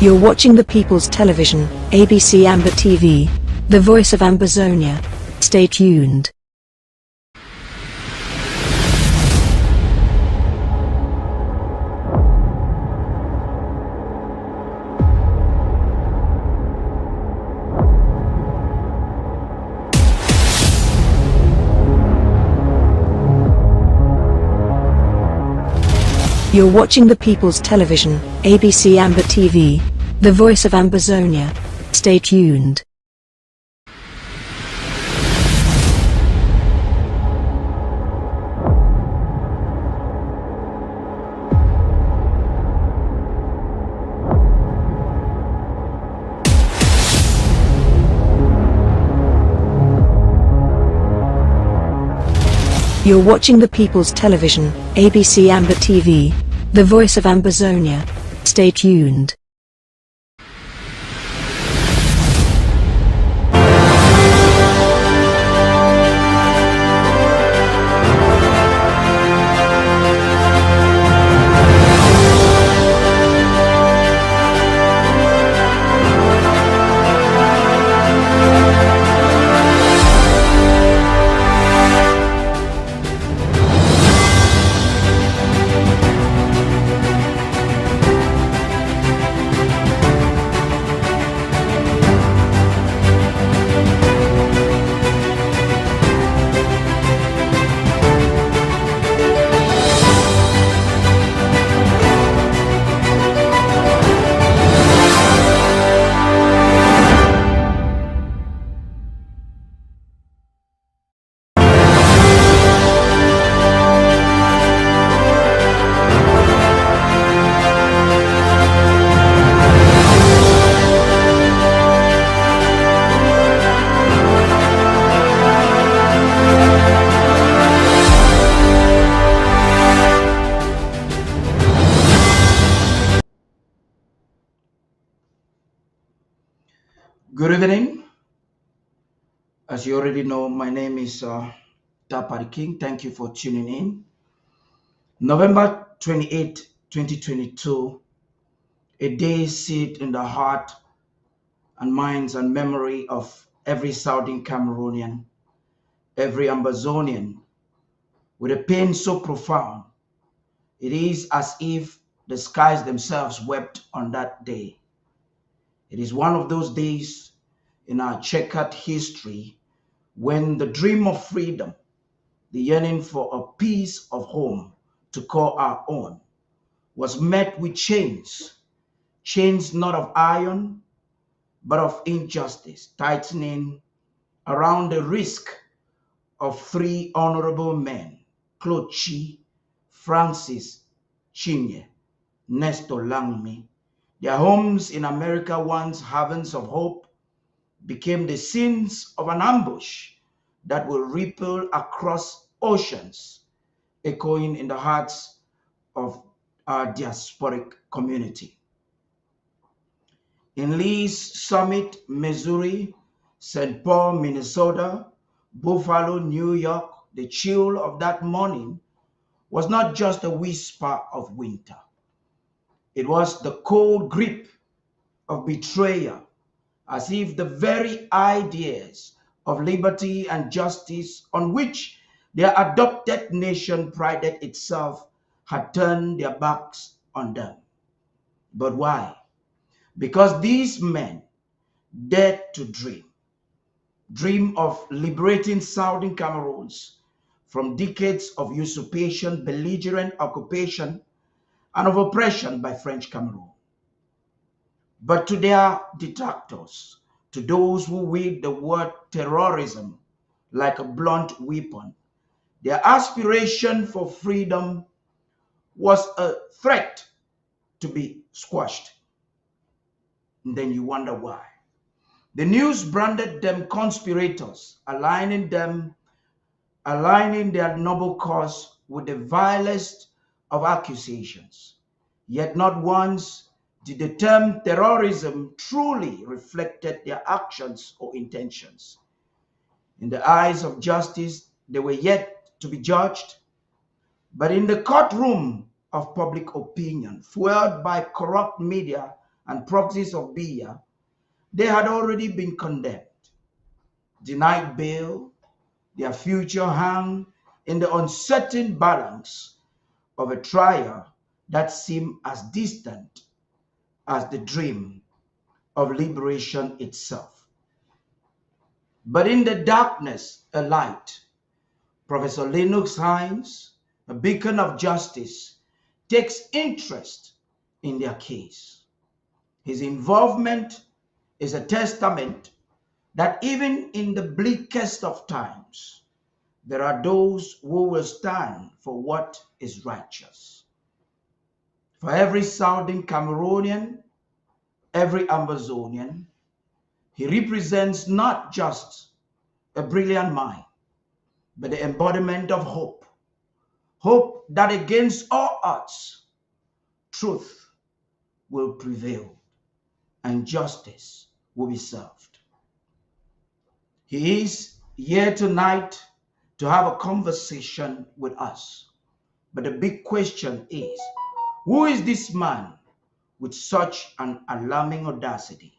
You're watching the People's Television, ABC Amber TV, the voice of Amberzonia. Stay tuned. You're watching the People's Television, ABC Amber TV, the voice of Amberzonia. Stay tuned. You're watching the People's Television, ABC Amber TV, the voice of Amberzonia. Stay tuned. Good evening. As you already know, my name is Tarh King. Thank you for tuning in. November 28, 2022, a day set in the heart and minds and memory of every Southern Cameroonian, every Amazonian, with a pain so profound. It is as if the skies themselves wept on that day. It is one of those days in our checkered history when the dream of freedom, the yearning for a piece of home to call our own, was met with chains, chains not of iron, but of injustice, tightening around the risk of three honorable men, Claude Chi, Francis Chinye, Nestor Langmi. Their homes in America, once havens of hope, became the scenes of an ambush that will ripple across oceans, echoing in the hearts of our diasporic community. In Lee's Summit, Missouri, St. Paul, Minnesota, Buffalo, New York, the chill of that morning was not just a whisper of winter. It was the cold grip of betrayal, as if the very ideas of liberty and justice on which their adopted nation prided itself had turned their backs on them. But why? Because these men dared to dream of liberating Southern Cameroons from decades of usurpation, belligerent occupation, and of oppression by French Cameroon. But to their detractors, to those who wield the word terrorism like a blunt weapon, their aspiration for freedom was a threat to be squashed. And then you wonder why. The news branded them conspirators, aligning their noble cause with the vilest of accusations. Yet not once did the term terrorism truly reflected their actions or intentions. In the eyes of justice, they were yet to be judged, but in the courtroom of public opinion, fueled by corrupt media and proxies of Biya, they had already been condemned, denied bail, their future hung in the uncertain balance of a trial that seemed as distant as the dream of liberation itself. But in the darkness, a light. Professor Lennox Hines, a beacon of justice, takes interest in their case. His involvement is a testament that even in the bleakest of times, there are those who will stand for what is righteous. For every Southern Cameroonian, every Amazonian, he represents not just a brilliant mind, but the embodiment of hope. Hope that against all odds, truth will prevail and justice will be served. He is here tonight to have a conversation with us. But the big question is, who is this man with such an alarming audacity?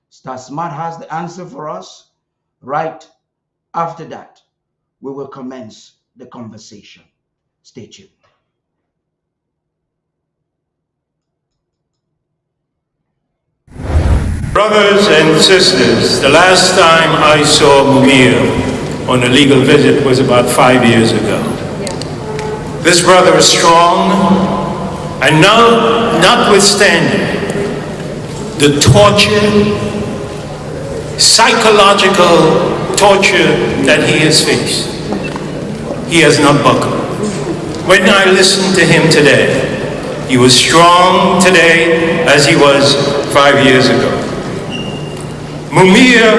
Star Smart has the answer for us. Right after that, we will commence the conversation. Stay tuned. Brothers and sisters, the last time I saw Mumia on a legal visit was about 5 years ago. This brother is strong, and now, notwithstanding the torture, psychological torture that he has faced, he has not buckled. When I listened to him today, he was strong today as he was 5 years ago. Mumia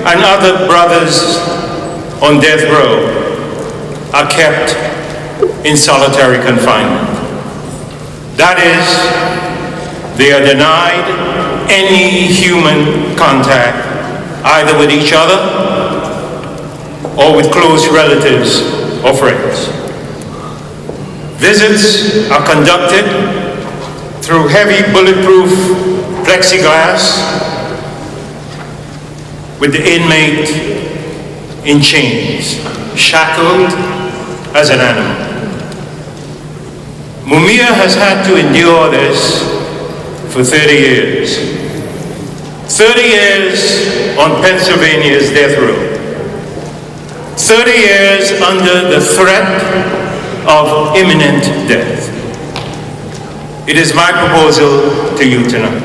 and other brothers on death row are kept in solitary confinement. That is, they are denied any human contact, either with each other or with close relatives or friends. Visits are conducted through heavy bulletproof plexiglass with the inmate in chains, shackled as an animal. Mumia has had to endure this for 30 years. 30 years on Pennsylvania's death row. 30 years under the threat of imminent death. It is my proposal to you tonight,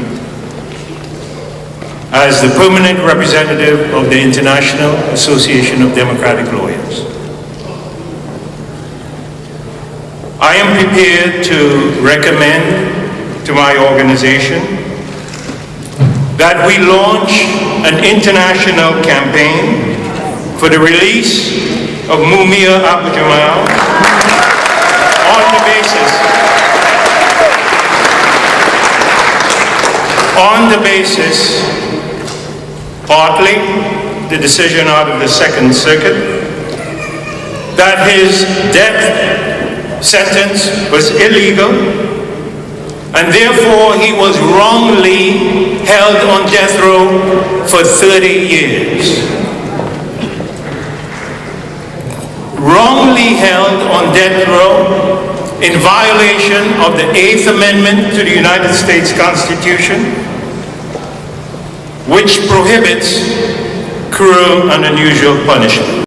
as the permanent representative of the International Association of Democratic Lawyers. I am prepared to recommend to my organization that we launch an international campaign for the release of Mumia Abu-Jamal on the basis, partly the decision out of the Second Circuit, that his death sentence was illegal, and therefore he was wrongly held on death row for 30 years. Wrongly held on death row in violation of the 8th Amendment to the United States Constitution, which prohibits cruel and unusual punishment.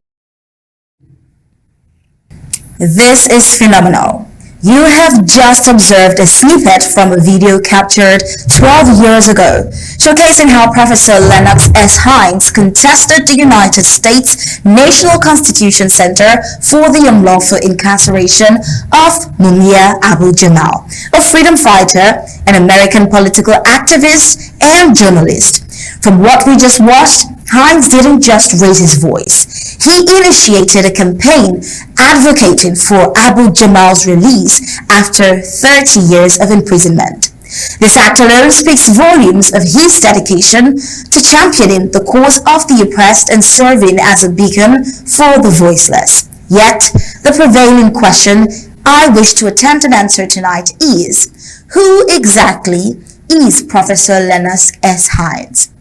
This is phenomenal. You have just observed a snippet from a video captured 12 years ago, showcasing how Professor Lennox S. Hines contested the United States National Constitution Center for the unlawful incarceration of Mumia Abu-Jamal, a freedom fighter, an American political activist, and journalist. From what we just watched, Hines didn't just raise his voice. He initiated a campaign advocating for Abu-Jamal's release after 30 years of imprisonment. This act alone speaks volumes of his dedication to championing the cause of the oppressed and serving as a beacon for the voiceless. Yet, the prevailing question I wish to attempt and answer tonight is, who exactly is Professor Lennox S. Hines.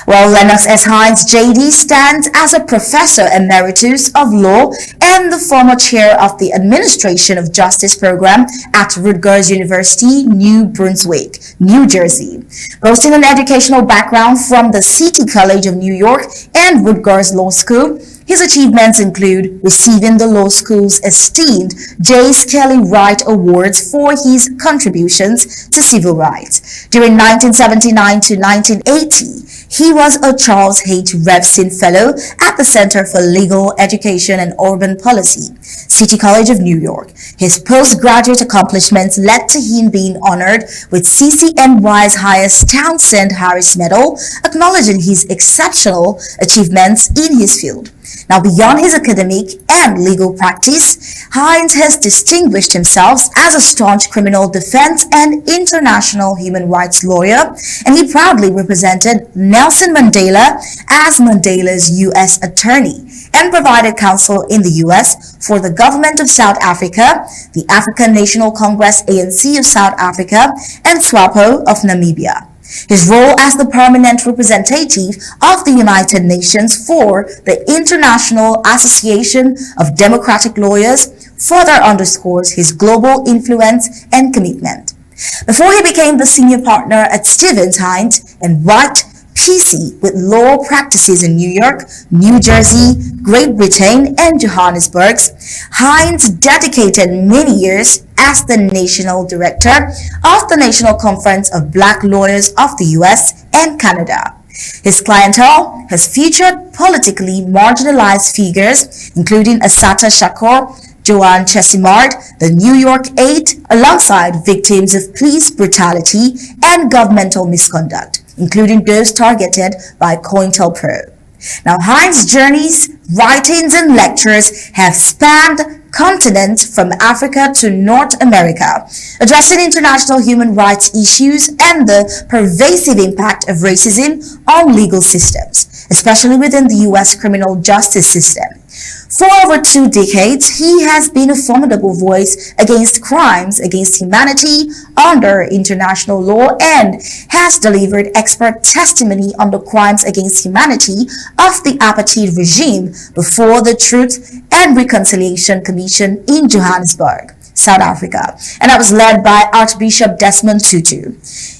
Well, Lennox S. Hines, JD, stands as a Professor Emeritus of Law and the former chair of the Administration of Justice program at Rutgers University, New Brunswick, New Jersey. Boasting an educational background from the City College of New York and Rutgers Law School, his achievements include receiving the law school's esteemed J. Skelly Wright Awards for his contributions to civil rights. During 1979 to 1980, he was a Charles H. Revson Fellow at the Center for Legal Education and Urban Policy, City College of New York. His postgraduate accomplishments led to him being honored with CCNY's highest Townsend Harris Medal, acknowledging his exceptional achievements in his field. Now, beyond his academic and legal practice, Hines has distinguished himself as a staunch criminal defense and international human rights lawyer, and he proudly represented Nelson Mandela as Mandela's U.S. attorney and provided counsel in the U.S. for the government of South Africa, the African National Congress ANC of South Africa, and SWAPO of Namibia. His role as the permanent representative of the United Nations for the International Association of Democratic Lawyers further underscores his global influence and commitment. Before he became the senior partner at Stevens Hines and White PC with law practices in New York, New Jersey, Great Britain, and Johannesburg, Hines dedicated many years as the National Director of the National Conference of Black Lawyers of the US and Canada. His clientele has featured politically marginalized figures, including Assata Shakur, Joanne Chesimard, the New York Eight, alongside victims of police brutality and governmental misconduct, including those targeted by COINTELPRO. Now, Hines' journeys, writings, and lectures have spanned continents from Africa to North America, addressing international human rights issues and the pervasive impact of racism on legal systems, especially within the U.S. criminal justice system. For over 2 decades, he has been a formidable voice against crimes against humanity under international law and has delivered expert testimony on the crimes against humanity of the apartheid regime before the Truth and Reconciliation Commission in Johannesburg, South Africa, and that was led by Archbishop Desmond Tutu.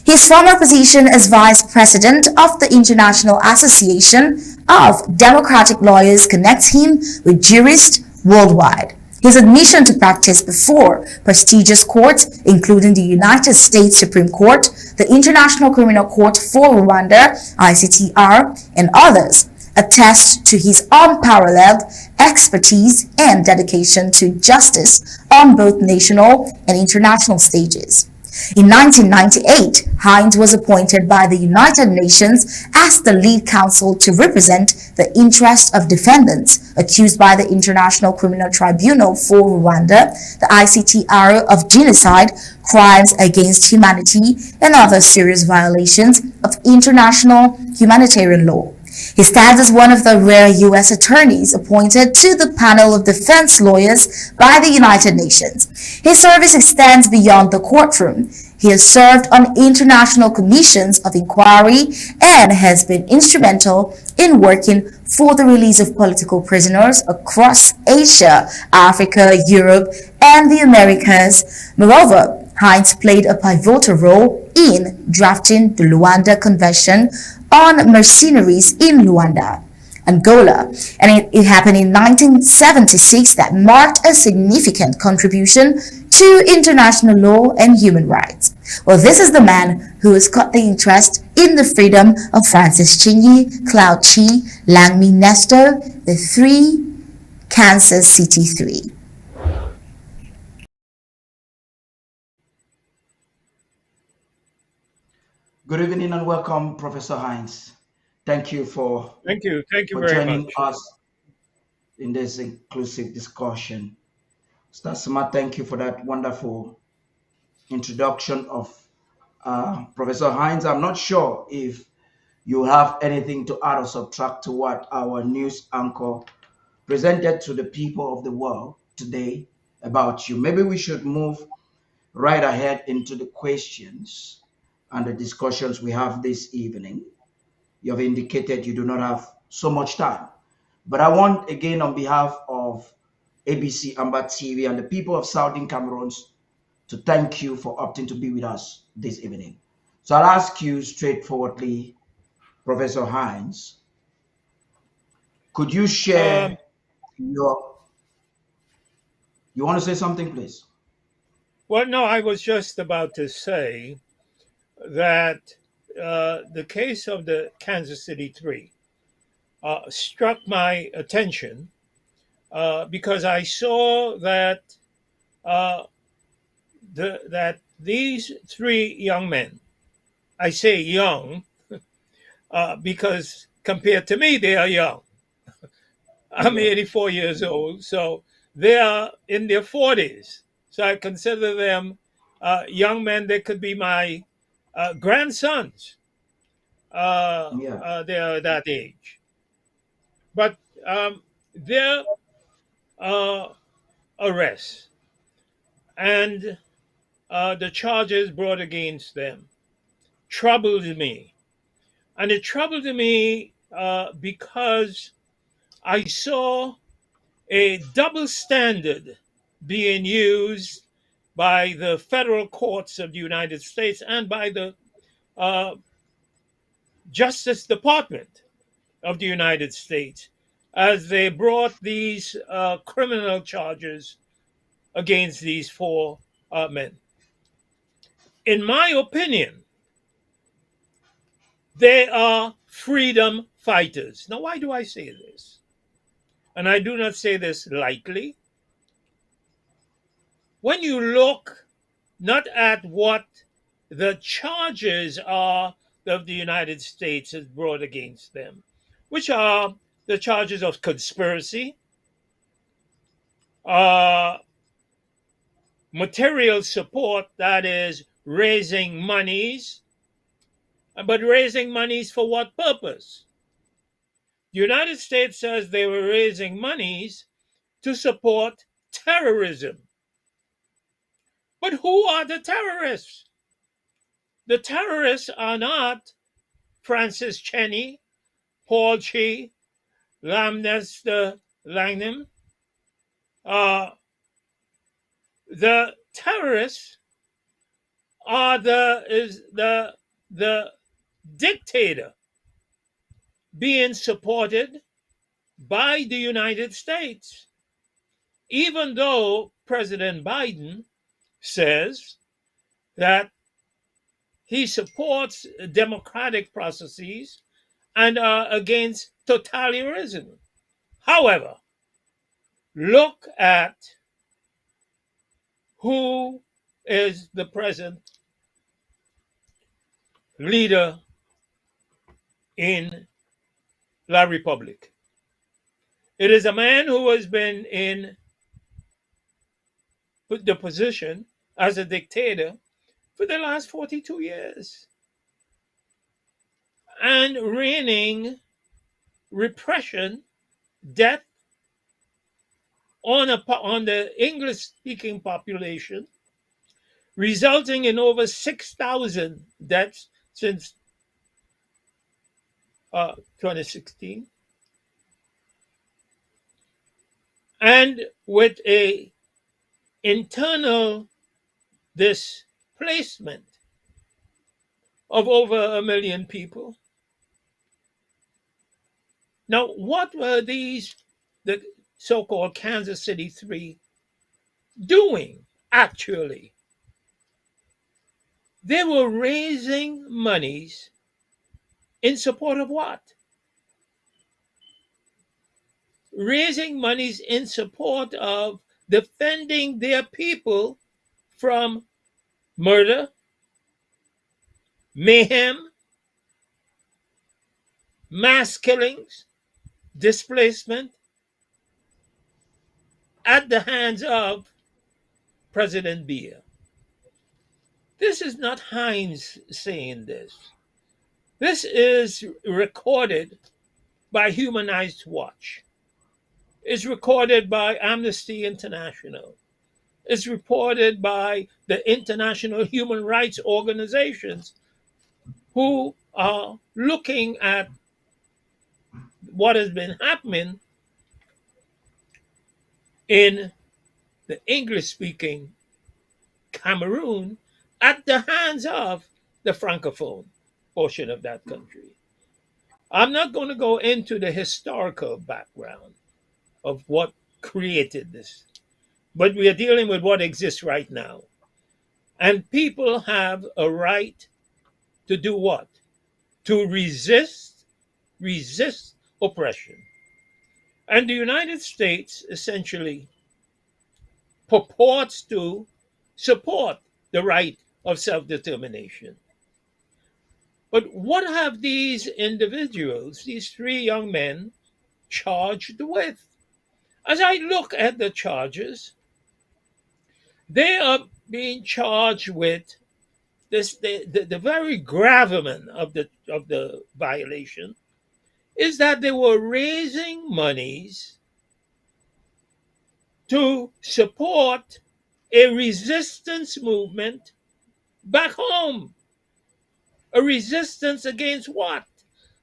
His former position as Vice President of the International Association of Democratic Lawyers connects him with jurists worldwide. His admission to practice before prestigious courts, including the United States Supreme Court, the International Criminal Court for Rwanda, ICTR, and others, attest to his unparalleled expertise and dedication to justice on both national and international stages. In 1998, Hines was appointed by the United Nations as the lead counsel to represent the interests of defendants accused by the International Criminal Tribunal for Rwanda, the ICTR, of genocide, crimes against humanity, and other serious violations of international humanitarian law. He stands as one of the rare U.S. attorneys appointed to the panel of defense lawyers by the United Nations. His service extends beyond the courtroom. He has served on international commissions of inquiry and has been instrumental in working for the release of political prisoners across Asia, Africa, Europe, and the Americas. Moreover, Hines played a pivotal role in drafting the Luanda Convention on mercenaries in Luanda, Angola, and it happened in 1976 that marked a significant contribution to international law and human rights. Well, this is the man who has caught the interest in the freedom of Francis Chinyi, Cloud Chi, Langmi Nesto, the 3, Kansas City 3. Good evening and welcome, Professor Hines. Thank you for Thank you. Thank you for very joining much. us in this inclusive discussion. Star Smart, thank you for that wonderful introduction of Professor Hines. I'm not sure if you have anything to add or subtract to what our news anchor presented to the people of the world today about you. Maybe we should move right ahead into the questions and the discussions we have this evening. You have indicated you do not have so much time. But I want, again, on behalf of ABC Amber TV and the people of Southern Cameroons, to thank you for opting to be with us this evening. So I'll ask you straightforwardly, Professor Hines, could you Um, share your, you want to say something, please? well, no, I was just about to say that the case of the Kansas City Three struck my attention because I saw that uh, that these three young men, I say young because compared to me, they are young. I'm Yeah, 84 years old, so they are in their 40s. So I consider them young men. They could be my grandsons. yeah, They are that age. But their uh, arrest and the charges brought against them troubled me. And it troubled me because I saw a double standard being used by the federal courts of the United States and by the uh, Justice Department of the United States as they brought these criminal charges against these four men. In my opinion, they are freedom fighters. Now, why do I say this? And I do not say this lightly. When you look not at what the charges are that the United States has brought against them, which are the charges of conspiracy, uh, material support, that is, raising monies, but raising monies for what purpose? The United States says they were raising monies to support terrorism. But who are the terrorists? The terrorists are not Francis Cheney, Paul Chi, Lamnester Langham. Uh, the terrorists are the dictator being supported by the United States, even though President Biden says that he supports democratic processes and against totalitarianism. However, look at who is the present leader in La Republic. It is a man who has been in the position as a dictator for the last 42 years and reigning repression, death on the English speaking population, resulting in over 6,000 deaths since 2016, and with a internal displacement of over 1 million people. Now, what were the so-called Kansas City Three, doing actually? They were raising monies in support of what? Raising monies in support of defending their people from murder, mayhem, mass killings, displacement at the hands of President Biya. This is not Hines saying this. This is recorded by Human Rights Watch. It's recorded by Amnesty International. It's reported by the international human rights organizations who are looking at what has been happening in the English speaking Cameroon at the hands of the Francophone portion of that country. I'm not going to go into the historical background of what created this, but we are dealing with what exists right now. And people have a right to do what? To resist oppression. And the United States essentially purports to support the right of self determination. But what have these individuals, these three young men, charged with? As I look at the charges, they are being charged with this the very gravamen of the violation is that they were raising monies to support a resistance movement back home. A resistance against what?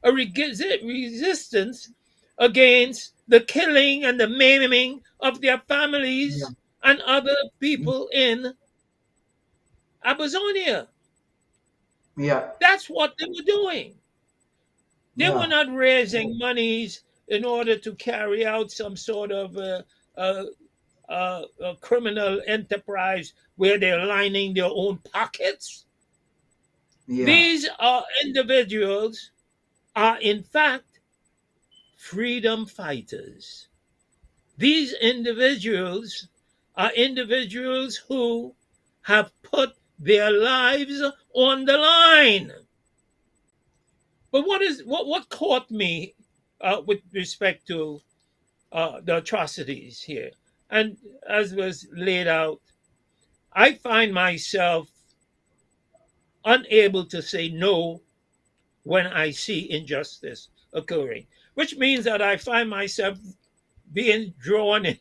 Resistance against the killing and the maiming of their Yeah. families and other people in Amazonia. Yeah. That's what they were doing. They were Yeah. not raising monies in order to carry out some sort of uh, a criminal enterprise where they're lining their own pockets. Yeah. These are individuals are in fact freedom fighters. These individuals are individuals who have put their lives on the line. But what caught me with respect to the atrocities here, and as was laid out, I find myself unable to say no when I see injustice occurring, which means that I find myself being drawn in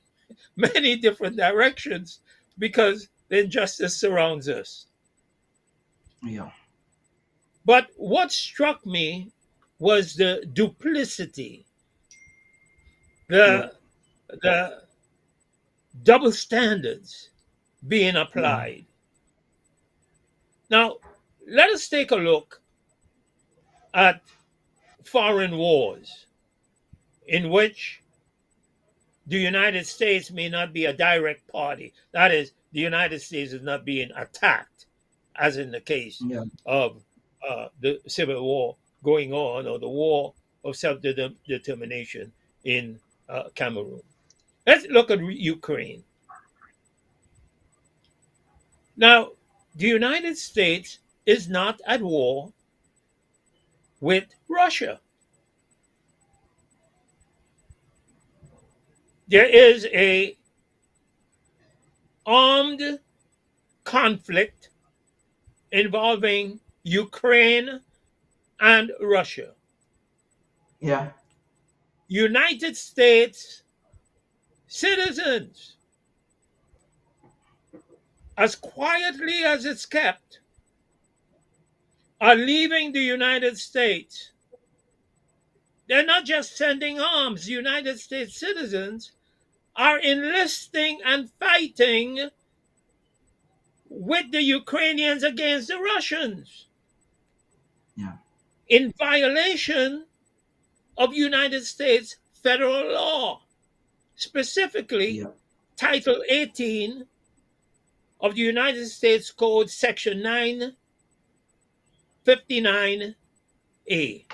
many different directions because the injustice surrounds us. Yeah. But what struck me was the duplicity, Yeah. the the double standards being Yeah. applied. Now, let us take a look at foreign wars in which the United States may not be a direct party. That is, the United States is not being attacked, as in the case Yeah. of the Civil War going on or the War of Self Determination in Cameroon. Let's look at Ukraine. Now, the United States is not at war with Russia. There is a armed conflict involving Ukraine and Russia. Yeah. United States citizens, as quietly as it's kept, are leaving the United States. They're not just sending arms. United States citizens are enlisting and fighting with the Ukrainians against the Russians Yeah. in violation of United States federal law, specifically Yeah. Title 18 of the United States Code, Section 959A.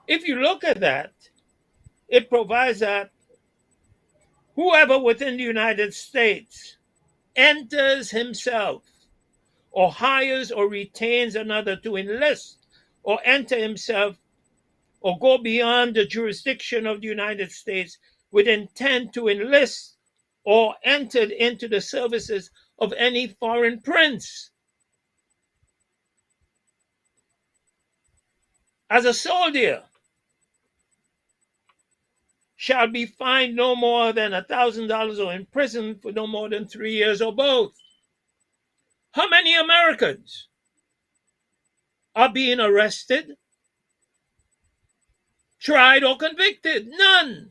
If you look at that, it provides that whoever within the United States enters himself or hires or retains another to enlist or enter himself or go beyond the jurisdiction of the United States with intent to enlist or entered into the services of any foreign prince as a soldier shall be fined no more than $1,000 or imprisoned for no more than 3 years or both. How many Americans are being arrested, tried, or convicted. None.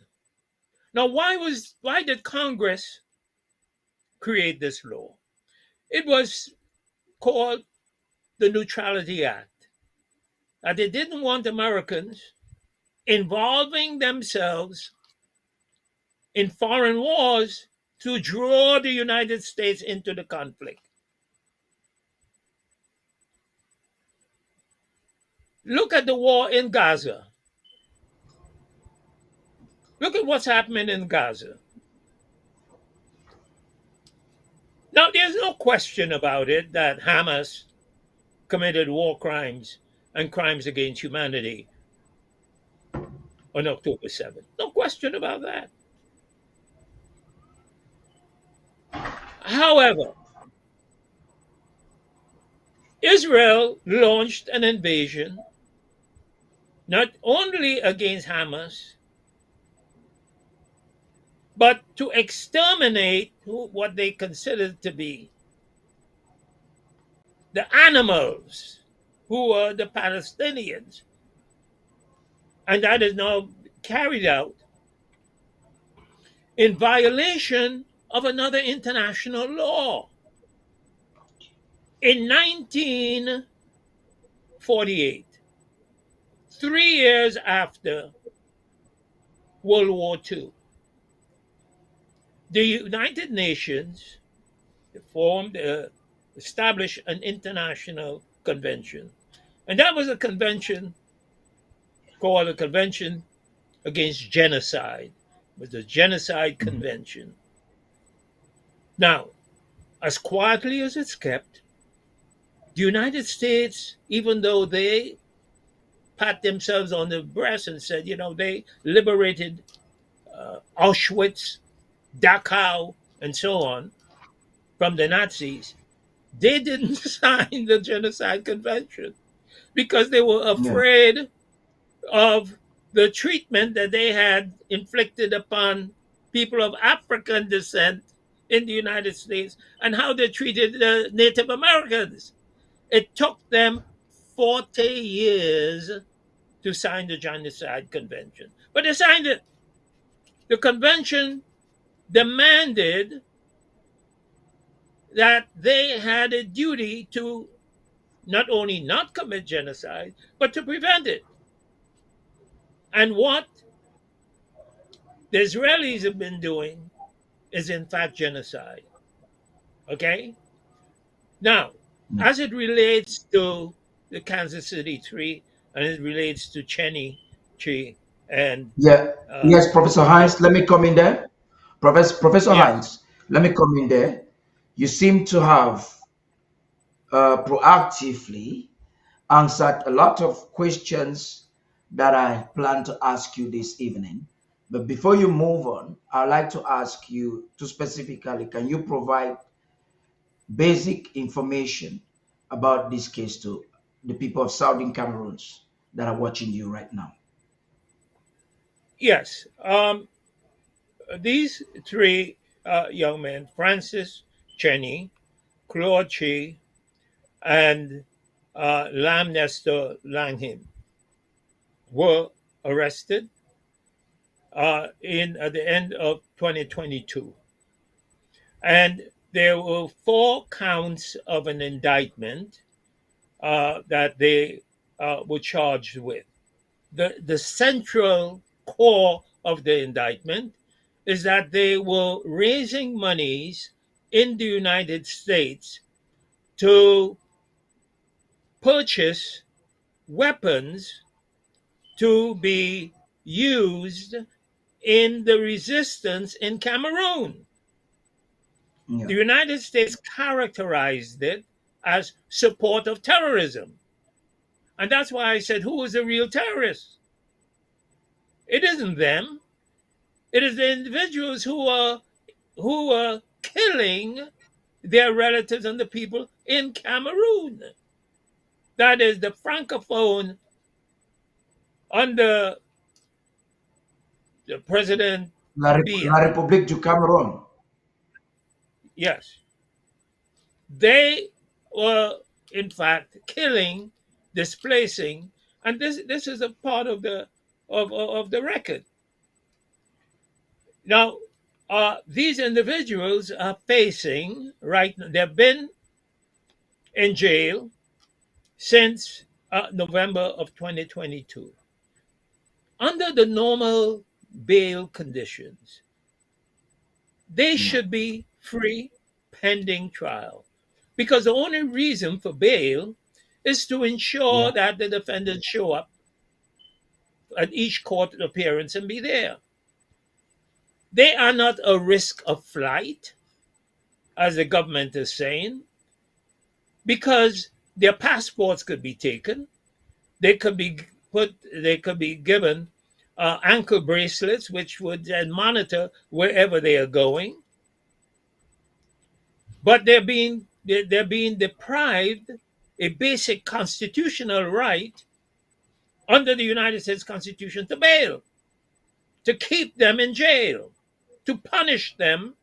Now, why did Congress create this law? It was called the Neutrality Act. They didn't want Americans involving themselves in foreign wars to draw the United States into the conflict. Look at the war in Gaza. Look at what's happening in Gaza. Now, there's no question about it that Hamas committed war crimes and crimes against humanity on October 7th. No question about that. However, Israel launched an invasion not only against Hamas, but to exterminate what they considered to be the animals who were the Palestinians. And that is now carried out in violation of another international law. In 1948, 3 years after World War II, the United Nations established an international convention. And that was a convention called the Convention Against Genocide. It was the Genocide Convention. Now, as quietly as it's kept, the United States, even though they pat themselves on the breast and said, they liberated Auschwitz, Dachau, and so on from the Nazis, they didn't sign the Genocide Convention because they were afraid of the treatment that they had inflicted upon people of African descent in the United States and how they treated the Native Americans. It took them 40 years to sign the Genocide Convention. But they signed it. The convention demanded that they had a duty to not only not commit genocide, but to prevent it. And what the Israelis have been doing is, in fact, genocide. Okay? Now, as it relates to the Kansas City tree and it relates to Cheney tree and yes, Professor Hines, let me come in there. Professor yes. Hines, let me come in there. You seem to have proactively answered a lot of questions that I plan to ask you this evening. But before you move on, I'd like to ask you to specifically, can you provide basic information about this case to the people of Southern Cameroons that are watching you right now? Yes. These three young men, Francis Cheney, Claude Chi, and Lam Nestor Langham, were arrested at the end of 2022. And there were 4 counts of an indictment that they were charged with. The central core of the indictment is that they were raising monies in the United States to purchase weapons to be used in the resistance in Cameroon. The United States characterized it as support of terrorism. And that's why I said, who is the real terrorist? It isn't them. It is the individuals who are killing their relatives and the people in Cameroon. That is the Francophone under the President La Biya. République du Cameroun. Yes. They were, in fact, killing displacing, and this is a part of the record. Now, these individuals are facing right now. They've been in jail since November of 2022. Under the normal bail conditions, they Yeah. should be free pending trial, because the only reason for bail is to ensure Yeah. that the defendants show up at each court appearance and be there. They are not a risk of flight, as the government is saying, because their passports could be taken. They could be They could be given ankle bracelets, which would then monitor wherever they are going. But they're being deprived a basic constitutional right under the United States Constitution to bail, to keep them in jail, to punish them,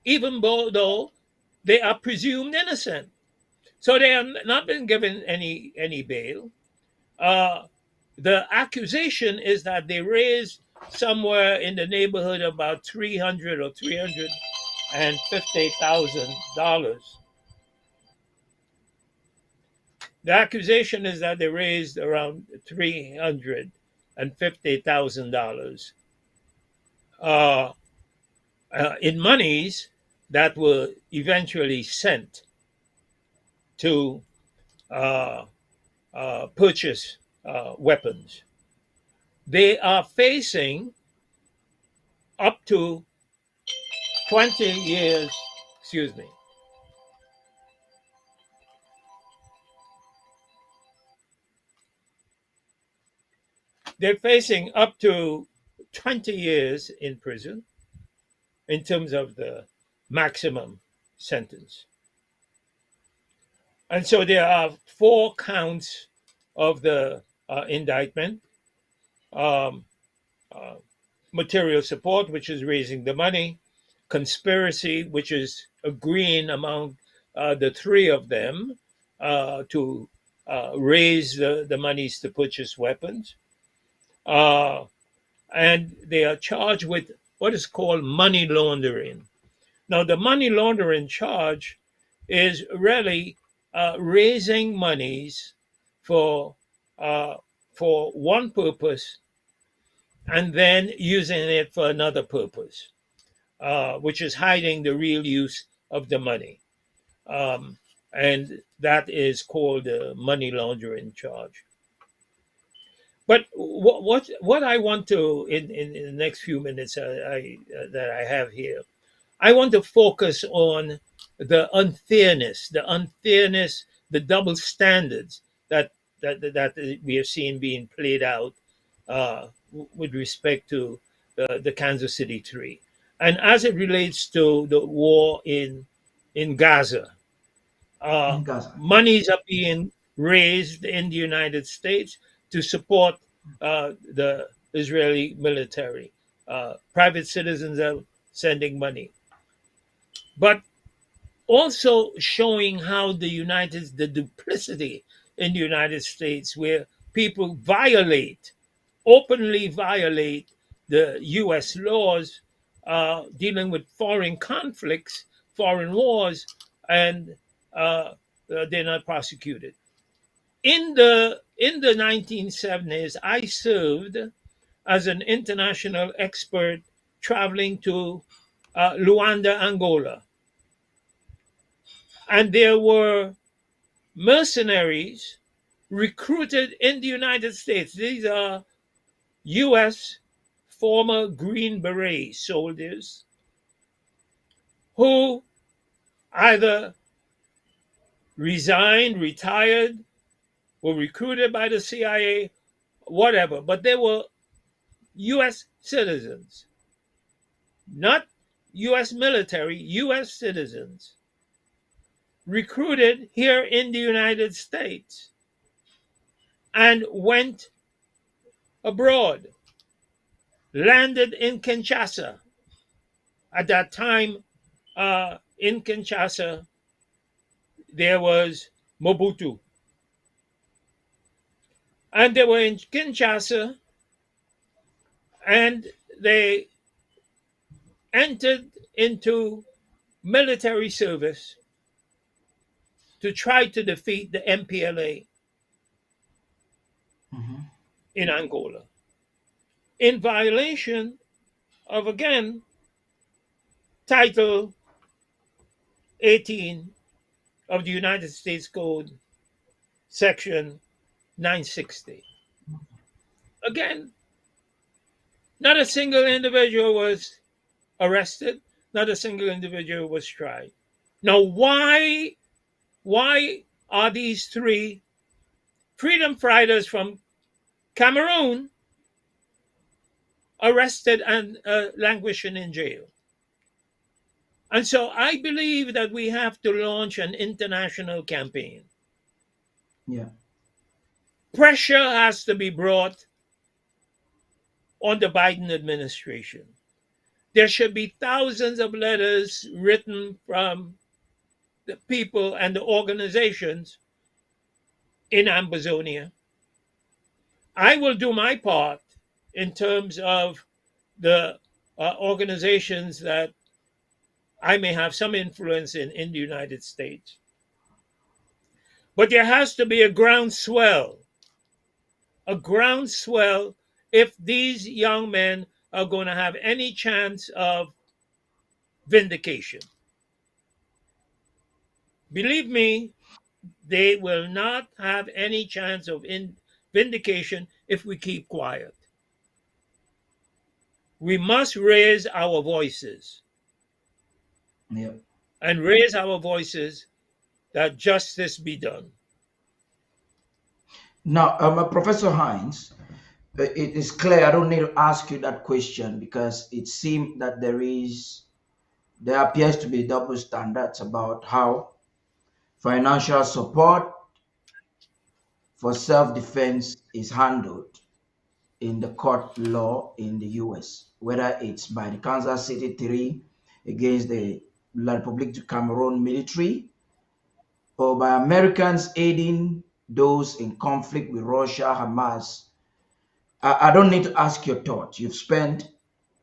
even though they are presumed innocent. So they have not been given any bail. Uh, the accusation is that they raised somewhere in the neighborhood of about 300 or $350,000. The accusation is that they raised around $350,000 uh, in monies that were eventually sent to uh, purchase weapons. They are facing up to 20 years, excuse me. They're facing up to 20 years in prison in terms of the maximum sentence. And so there are four counts of the indictment: um, uh, material support, which is raising the money; conspiracy, which is agreeing among the three of them to raise the monies to purchase weapons; uh, and they are charged with what is called money laundering. Now, the money laundering charge is really raising monies for uh, for one purpose and then using it for another purpose, which is hiding the real use of the money, um, and that is called the money laundering charge. But what I want to in the next few minutes that I have here, I want to focus on the unfairness, the double standards that we have seen being played out with respect to the Kansas City Three, and as it relates to the war in Gaza. Uh, In Gaza. Monies are being raised in the United States to support the Israeli military. Private citizens are sending money, but also showing how the duplicity in the United States, where people openly violate the U.S. laws dealing with foreign conflicts, foreign wars, and they're not prosecuted. In the 1970s, I served as an international expert traveling to Luanda, Angola, and there were mercenaries recruited in the United States. These are U.S. former Green Beret soldiers who either resigned, retired, were recruited by the CIA, whatever, but they were U.S. citizens, not U.S. military, U.S. citizens, recruited here in the United States and went abroad, landed in Kinshasa. At that time, in Kinshasa, there was Mobutu. And they were in Kinshasa, and they entered into military service to try to defeat the MPLA Mhm. in Angola, in violation of, again, Title 18 of the United States Code, Section 960. Again, not a single individual was arrested, not a single individual was tried. Now, why are these three freedom fighters from Cameroon arrested and languishing in jail? And so I believe that we have to launch an international campaign. Yeah. Pressure has to be brought on the Biden administration. There should be thousands of letters written from the people and the organizations in Ambazonia. I will do my part in terms of the organizations that I may have some influence in the United States. But there has to be a groundswell if these young men are going to have any chance of vindication. Believe me, they will not have any chance of vindication if we keep quiet. We must raise our voices Yeah. and raise our voices that justice be done. Now, Professor Hines, it is clear I don't need to ask you that question because it seems that there appears to be double standards about how financial support for self-defense is handled in the court law in the US, whether it's by the Kansas City Three against the La République du Cameroon military or by Americans aiding those in conflict with Russia, Hamas. I don't need to ask your thought. You've spent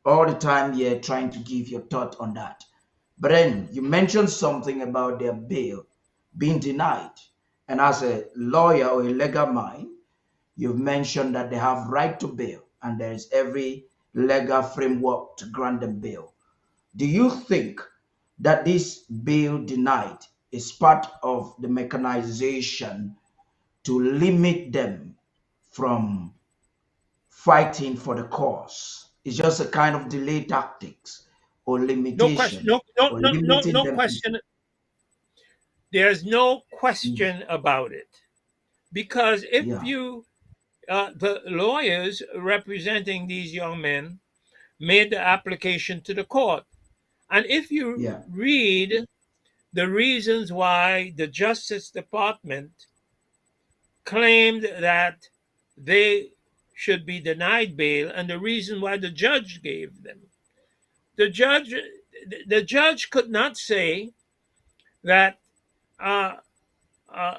all the time here trying to give your thought on that. But then you mentioned something about their bail being denied. And as a lawyer or a legal mind, you've mentioned that they have right to bail and there is every legal framework to grant them bail. Do you think that this bail denied is part of the mechanization to limit them from fighting for the cause? It's just a kind of delay tactics or No question. limitation No, no, or no, no, limiting no them to. question. There's no Mm, question about it. Because if yeah, the lawyers representing these young men made the application to the court. And if you yeah, read the reasons why the Justice Department claimed that they should be denied bail and the reason why the judge gave them, the judge the judge could not say that uh, uh,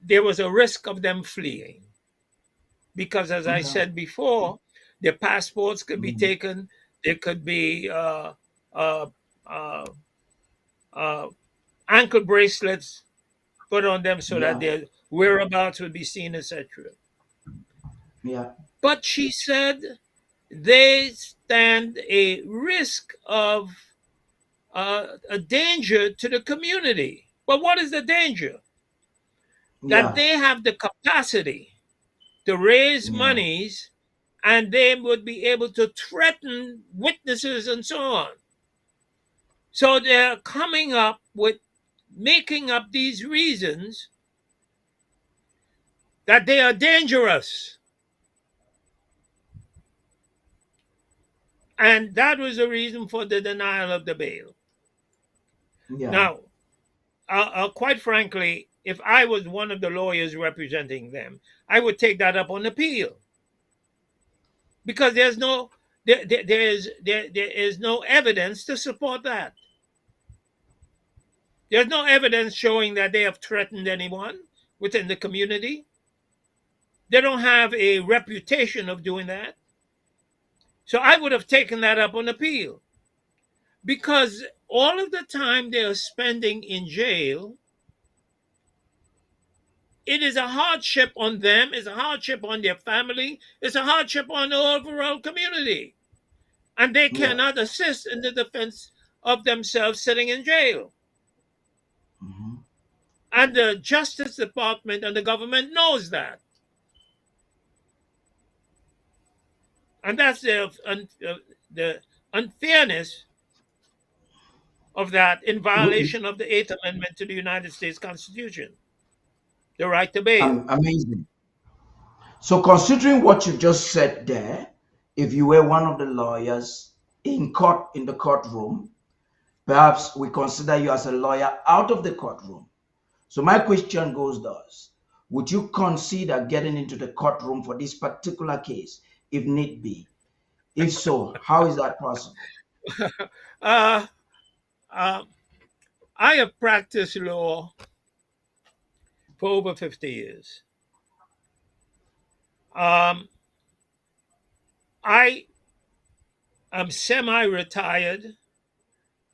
there was a risk of them fleeing because, as I yeah, said before, their passports could be mm, taken. There could be uh, uh, uh, ankle bracelets put on them so that yeah, their whereabouts would be seen, etc. yeah, But she said they stand a risk of a danger to the community. But what is the danger? That yeah, they have the capacity to raise yeah, monies and they would be able to threaten witnesses and so on. So they're coming up with making up these reasons that they are dangerous. And that was the reason for the denial of the bail. yeah, Now, quite frankly, if I was one of the lawyers representing them, I would take that up on appeal because there is no evidence to support that. There's no evidence showing that they have threatened anyone within the community. They don't have a reputation of doing that. So I would have taken that up on appeal, because all of the time they are spending in jail, it is a hardship on them, it's a hardship on their family, it's a hardship on the overall community. And they Yeah. cannot assist in the defense of themselves sitting in jail. Hmm. And the Justice Department and the government knows that. And that's the unfairness of that, in violation of the Eighth Amendment to the United States Constitution, the right to bail. Amazing. So, considering what you just said there, if you were one of the lawyers in court in the courtroom, perhaps we consider you as a lawyer out of the courtroom. So, my question goes thus: would you consider getting into the courtroom for this particular case, if need be? If so, how is that possible? Uh, uh, I have practiced law for over 50 years. Um, I am semi retired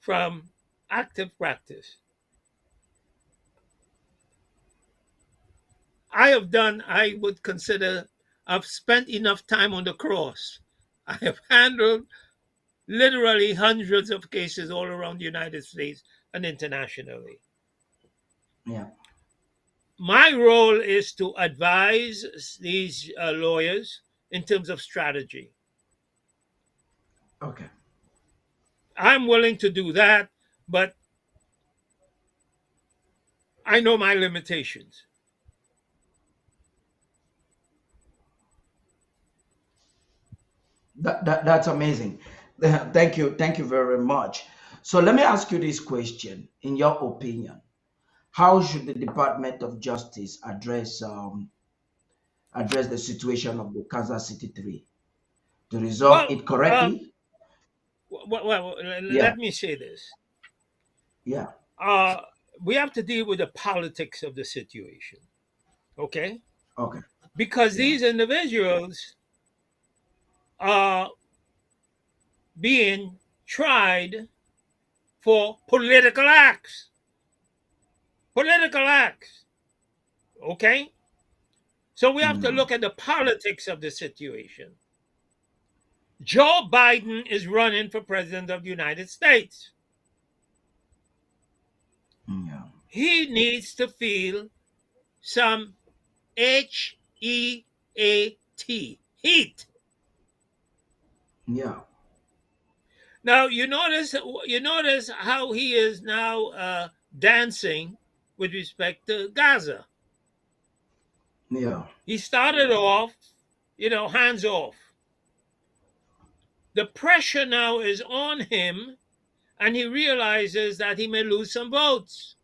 from active practice. I would consider, I've spent enough time on the cross. I have handled literally hundreds of cases all around the United States and internationally. Yeah. My role is to advise these lawyers in terms of strategy. Okay. I'm willing to do that, but I know my limitations. That's amazing. Thank you very much. So let me ask you this question. In your opinion, how should the Department of Justice address the situation of the Kansas City Three to resolve Well, it correctly? Yeah, let me say this. yeah. Uh, we have to deal with the politics of the situation, okay? Okay, Because yeah, these individuals are being tried for political acts. Political acts, okay? So we have to yeah, look at the politics of the situation. Joe Biden is running for president of the United States. yeah, He needs to feel some HEAT, heat. yeah, Now you notice how he is now dancing with respect to Gaza. yeah, He started off, hands off. The pressure now is on him, and he realizes that he may lose some votes.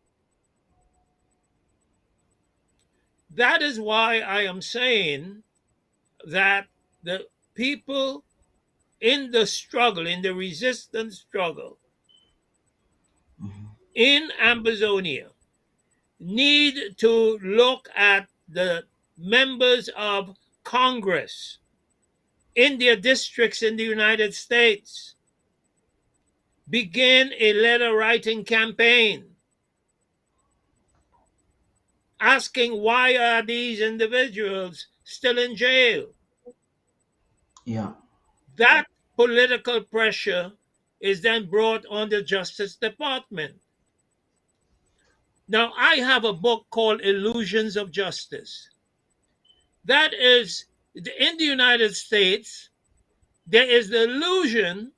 That is why I am saying that the people in the struggle, in the resistance struggle mhm, in Ambazonia, need to look at the members of Congress in their districts in the United States, begin a letter writing campaign asking, why are these individuals still in jail? yeah, That political pressure is then brought on the Justice Department. Now, I have a book called Illusions of Justice. That is, in the United States, there is the illusion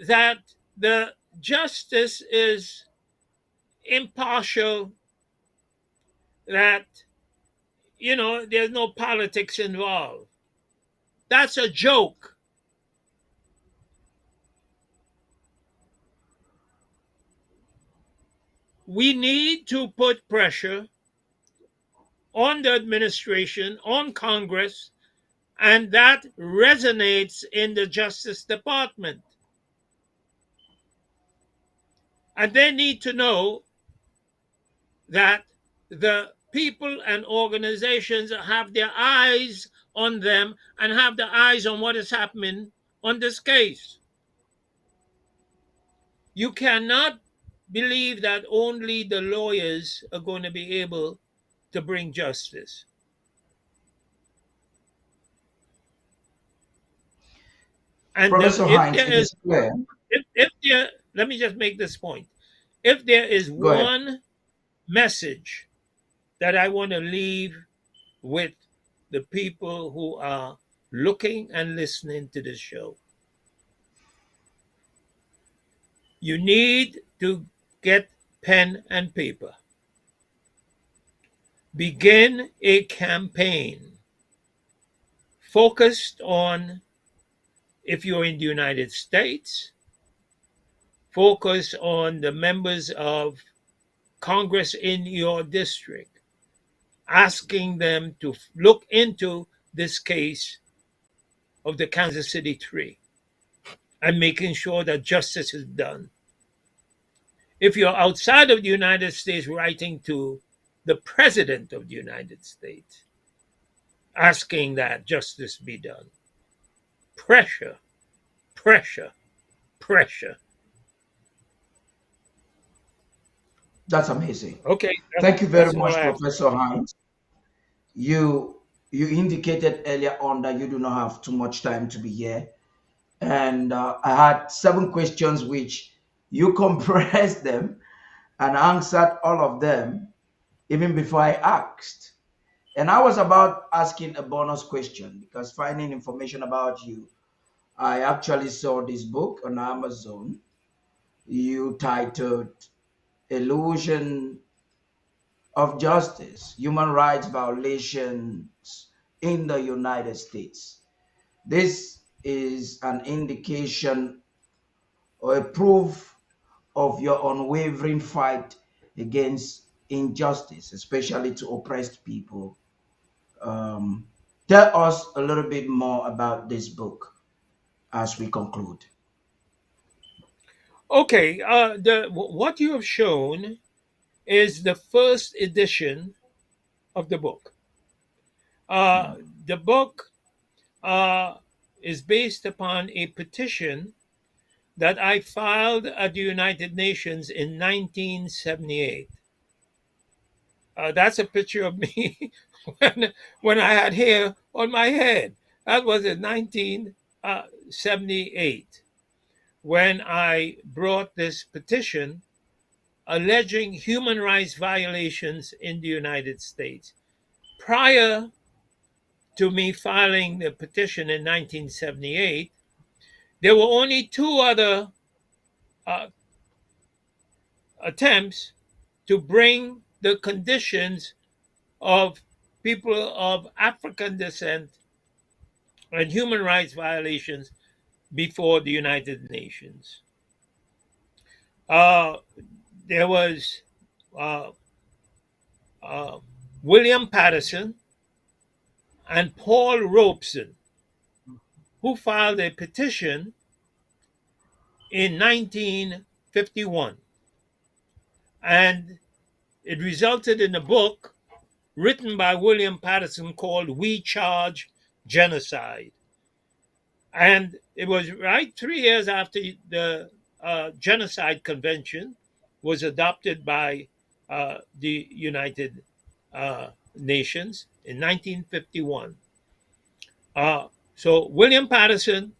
that the justice is impartial, that, there's no politics involved. That's a joke. We need to put pressure on the administration, on Congress, and that resonates in the Justice Department. And they need to know that the people and organizations have their eyes on them and have their eyes on what is happening on this case. You cannot believe that only the lawyers are going to be able to bring justice. And Professor if Hines, there it is, is clear. if there, let me just make this point. If there is Go ahead. one message that I want to leave with the people who are looking and listening to this show, you need to get pen and paper. Begin a campaign focused on, if you're in the United States, focus on the members of Congress in your district, asking them to look into this case of the Kansas City Three and making sure that justice is done. If you're outside of the United States, writing to the President of the United States, asking that justice be done. Pressure, pressure, pressure. That's amazing. Okay, Thank you very that's all much, I have. Professor Hines. You indicated earlier on that you do not have too much time to be here, and I had 7 questions which you compressed them and answered all of them even before I asked. And I was about asking a bonus question because finding information about you, I actually saw this book on Amazon. You titled Illusion of Justice, Human Rights Violations in the United States. This is an indication or a proof of your unwavering fight against injustice, especially to oppressed people. Um, Tell us a little bit more about this book as we conclude. Okay, what you have shown is the first edition of the book. The book uh, is based upon a petition that I filed at the United Nations in 1978. That's a picture of me when I had hair on my head. That was in 1978 when I brought this petition alleging human rights violations in the United States. Prior to me filing the petition in 1978, there were only two other uh, attempts to bring the conditions of people of African descent and human rights violations before the United Nations. Uh, there was uh, uh, William Patterson and Paul Robeson, who filed a petition in 1951. And it resulted in a book written by William Patterson called We Charge Genocide. And it was right 3 years after the Genocide Convention was adopted by the United Nations in 1951. So William Patterson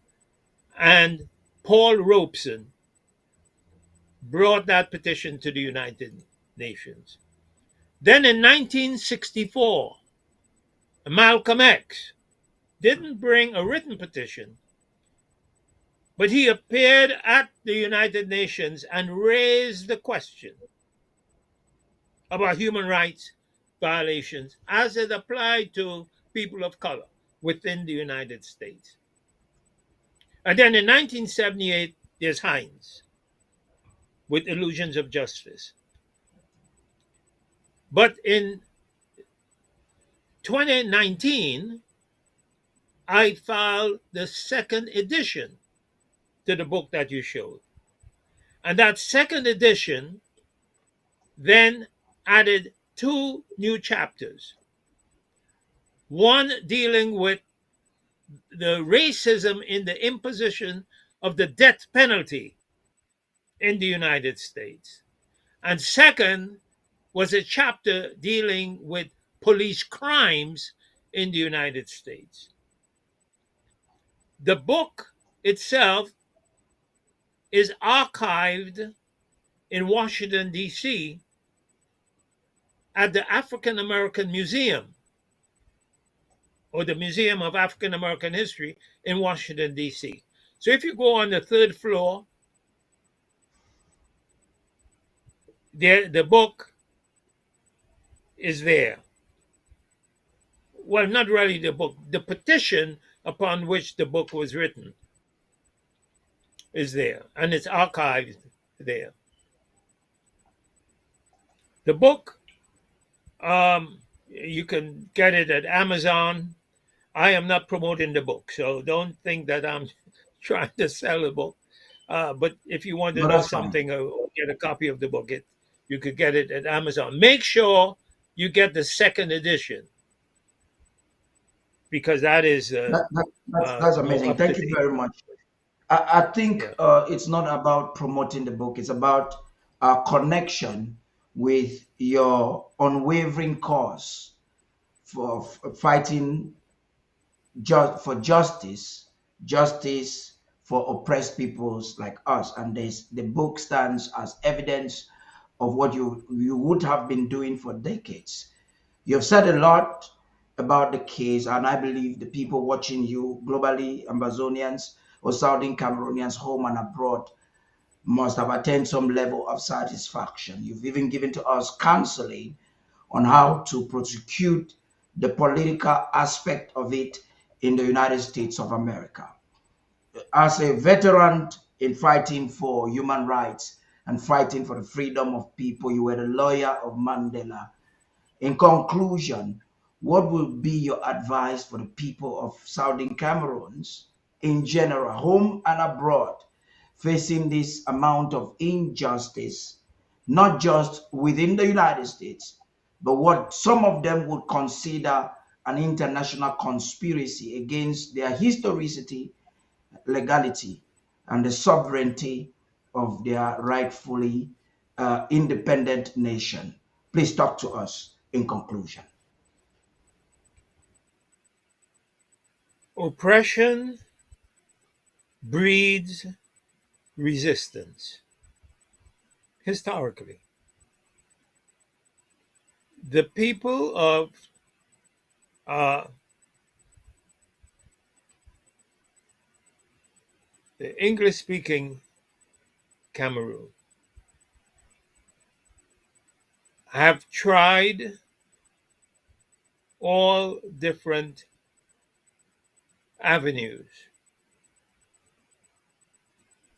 and Paul Robeson brought that petition to the United Nations. Then in 1964, Malcolm X didn't bring a written petition, but he appeared at the United Nations and raised the question about human rights violations as it applied to people of color within the United States. And then in 1978, there's Hines with Illusions of Justice. But in 2019, I filed the second edition to the book that you showed. And that second edition then added two new chapters. One dealing with the racism in the imposition of the death penalty in the United States. And second was a chapter dealing with police crimes in the United States. The book itself is archived in Washington, D.C. at the African American Museum, or the Museum of African American History in Washington, D.C. So if you go on the third floor, there the book is there. Well, not really the book, the petition upon which the book was written is there, and it's archived there. The book, you can get it at Amazon. I am not promoting the book, so don't think that I'm trying to sell a book. But if you want to No, know that's fine. something or get a copy of the book, you could get it at Amazon. Make sure you get the second edition, because that is That's more amazing. up to Thank you date. very much. I think Yeah. it's not about promoting the book. It's about connection with your unwavering cause for fighting for justice for oppressed peoples like us. And the book stands as evidence of what you would have been doing for decades. You've said a lot about the case, and I believe the people watching you globally, Amazonians or Southern Cameroonians, home and abroad, must have attained some level of satisfaction. You've even given to us counseling on how to prosecute the political aspect of it in the United States of America. As a veteran in fighting for human rights and fighting for the freedom of people, you were the lawyer of Mandela. In conclusion, what would be your advice for the people of Southern Cameroons in general, home and abroad, facing this amount of injustice, not just within the United States, but what some of them would consider an international conspiracy against their historicity, legality, and the sovereignty of their rightfully independent nation? Please talk to us in conclusion. Oppression breeds resistance. Historically, the people of uh, the English speaking Cameroon have tried all different avenues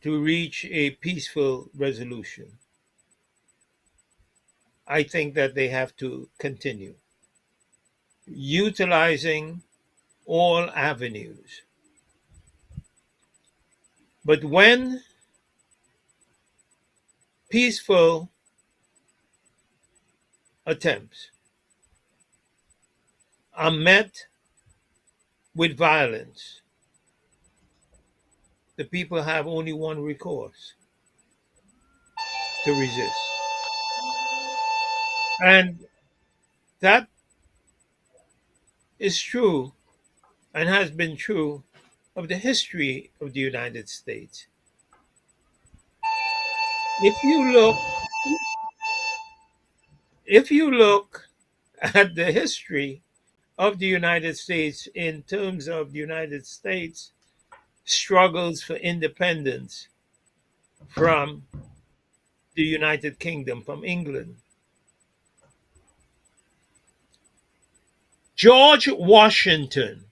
to reach a peaceful resolution. I think that they have to continue utilizing all avenues. But when peaceful attempts are met with violence, the people have only one recourse: to resist. And that is true and has been true of the history of the United States. If you look if you look at the history of the United States in terms of the United States struggles for independence from the United Kingdom, from England, George Washington,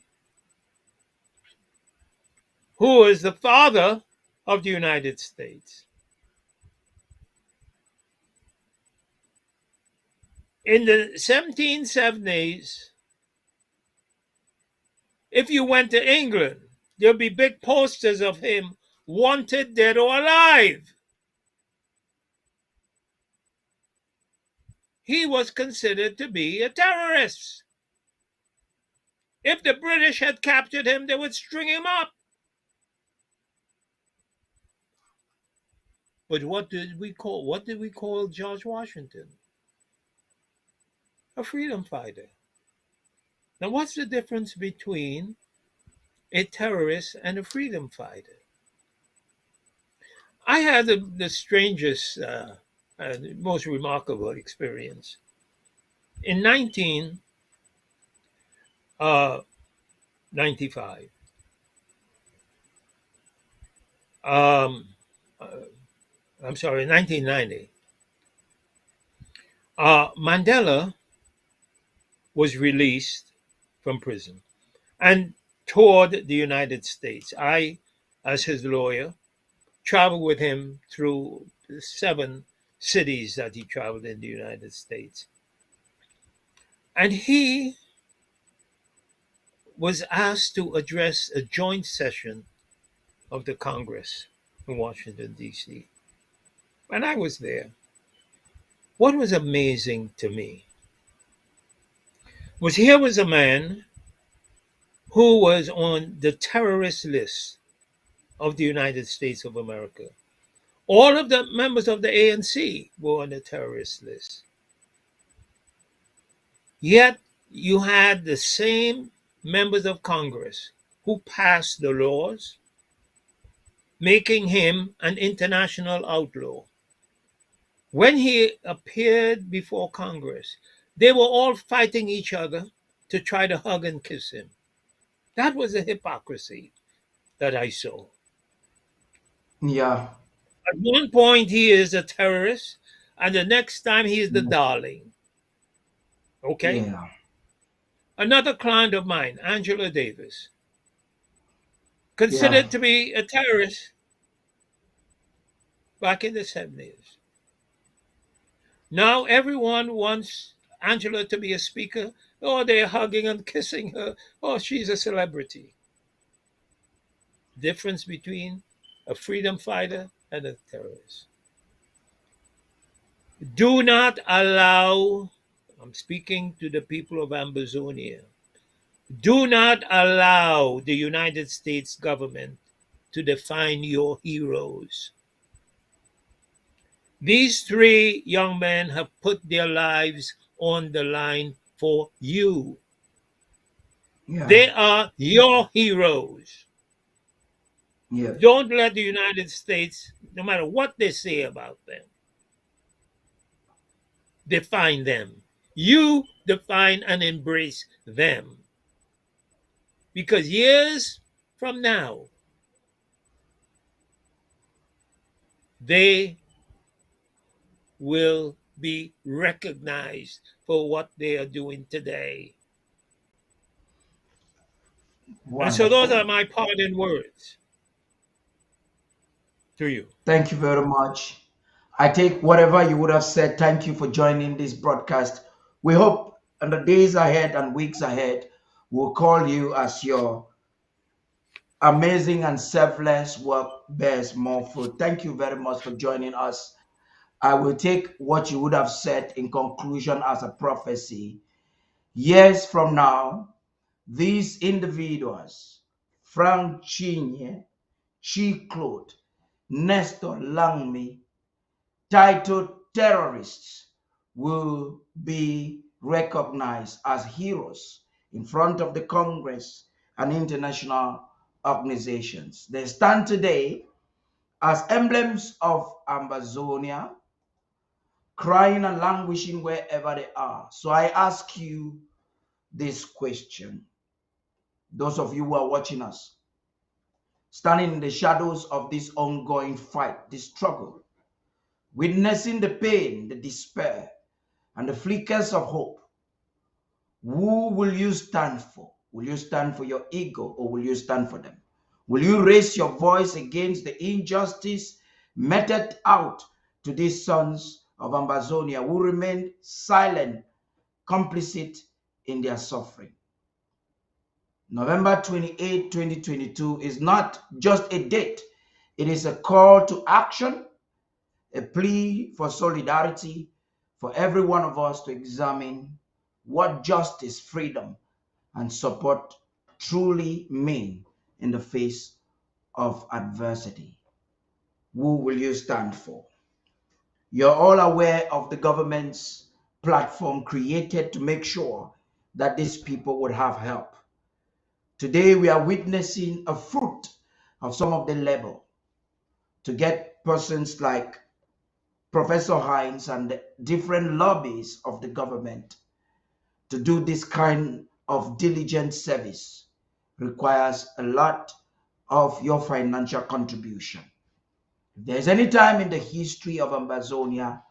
who is the father of the United States, in the 1770s, if you went to England, there'll be big posters of him, wanted dead or alive. he was considered to be a terrorist. If the British had captured him, they would string him up. But what did we call George Washington? A freedom fighter. Now, what's the difference between a terrorist and a freedom fighter? I had the strangest and most remarkable experience. In 1995, I'm sorry, 1990, Mandela was released from prison and toured the United States. I, as his lawyer, traveled with him through the 7 cities that he traveled in the United States. And he was asked to address a joint session of the Congress in Washington, D.C. And I was there. What was amazing to me was here was a man who was on the terrorist list of the United States of America. All of the members of the ANC were on the terrorist list. Yet you had the same members of Congress who passed the laws, making him an international outlaw. When he appeared before Congress, they were all fighting each other to try to hug and kiss him. That was the hypocrisy that I saw. Yeah. At one point, he is a terrorist, and the next time, he is the darling. Okay? Yeah. Another client of mine, Angela Davis, considered to be a terrorist back in the 70s. Now everyone wants Angela to be a speaker. Oh, they're hugging and kissing her. Oh, she's a celebrity. Difference between a freedom fighter and a terrorist. Do not allow, I'm speaking to the people of Ambazonia, do not allow the United States government to define your heroes. These 3 young men have put their lives on the line for you. Yeah. They are your heroes. Yeah. Don't let the United States, no matter what they say about them, define them. You define and embrace them. Because years from now, they will be recognized for what they are doing today. And so those are my parting words to you. Thank you very much. I take whatever you would have said. Thank you for joining this broadcast. We hope in the days ahead and weeks ahead, we'll call you as your amazing and selfless work bears more fruit. Thank you very much for joining us. I will take what you would have said in conclusion as a prophecy. Years from now, these individuals, Frank Chinye, Chi Claude, Nestor Langmi, titled terrorists, will be recognized as heroes in front of the Congress and international organizations. They stand today as emblems of Ambazonia, crying and languishing wherever they are. So I ask you this question. Those of you who are watching us, standing in the shadows of this ongoing fight, this struggle, witnessing the pain, the despair, and the flickers of hope, who will you stand for? Will you stand for your ego, or will you stand for them? Will you raise your voice against the injustice meted out to these sons of Ambazonia who remain silent, complicit in their suffering? November 28, 2022 is not just a date. It is a call to action, a plea for solidarity, for every one of us to examine what justice, freedom, and support truly mean in the face of adversity. Who will you stand for? You're all aware of the government's platform created to make sure that these people would have help. Today, we are witnessing a fruit of some of the labor to get persons like Professor Hines and the different lobbies of the government to do this kind of diligent service requires a lot of your financial contribution. If there's any time in the history of Ambazonia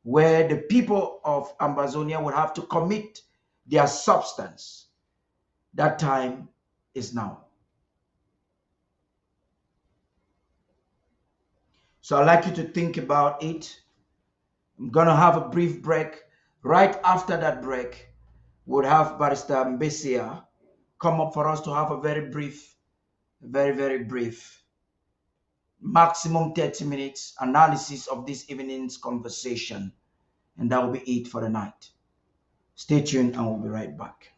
where the people of Ambazonia would have to commit their substance, that time is now. So I'd like you to think about it. I'm going to have a brief break. Right after that break, we'll have Barrister Mbesia come up for us to have a very brief, very brief, maximum 30 minutes analysis of this evening's conversation. And that will be it for the night. Stay tuned and we'll be right back.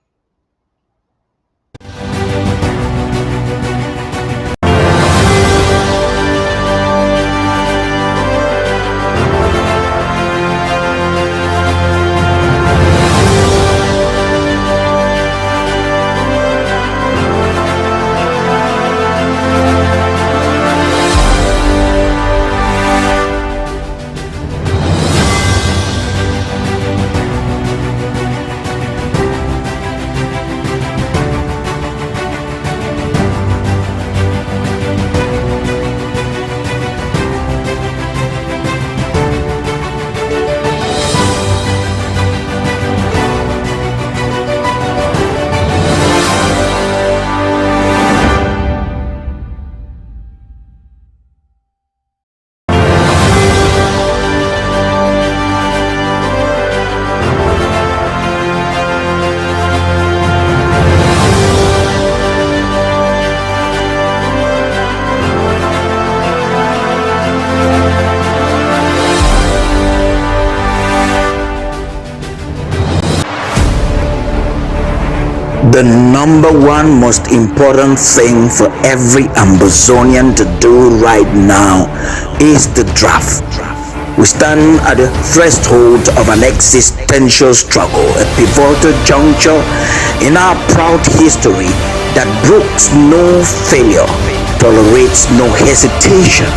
The number one most important thing for every Ambazonian to do right now is the draft. We stand at the threshold of an existential struggle, a pivotal juncture in our proud history that brooks no failure, tolerates no hesitation.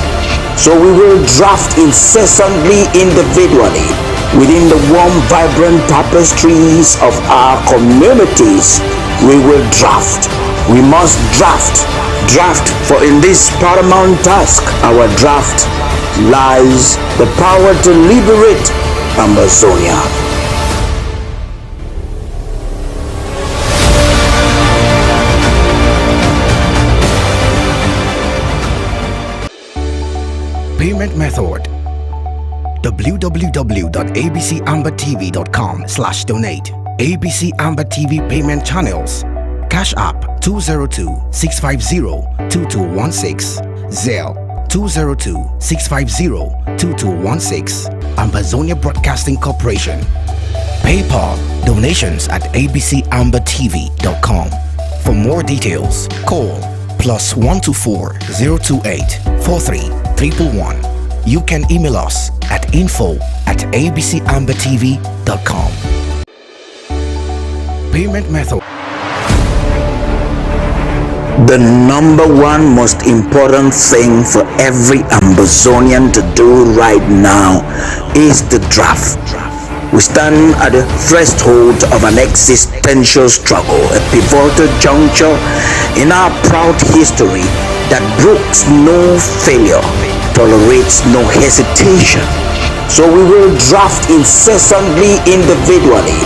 So we will draft incessantly, individually, within the warm, vibrant tapestries of our communities. We will draft. We must draft. Draft, for in this paramount task, our draft lies the power to liberate Ambazonia. Payment method: www.abcambertv.com/donate. ABC Amber TV payment channels: Cash App 202-650-2216, Zelle 202-650-2216, Ambazonia Broadcasting Corporation. PayPal donations at abcambertv.com. For more details, call +124 028 43 111. You can email us at info@abcambertv.com. Payment method: The number one most important thing for every Ambazonian to do right now is the draft. We stand at the threshold of an existential struggle, a pivotal juncture in our proud history that brooks no failure, tolerates no hesitation. So we will draft incessantly, individually,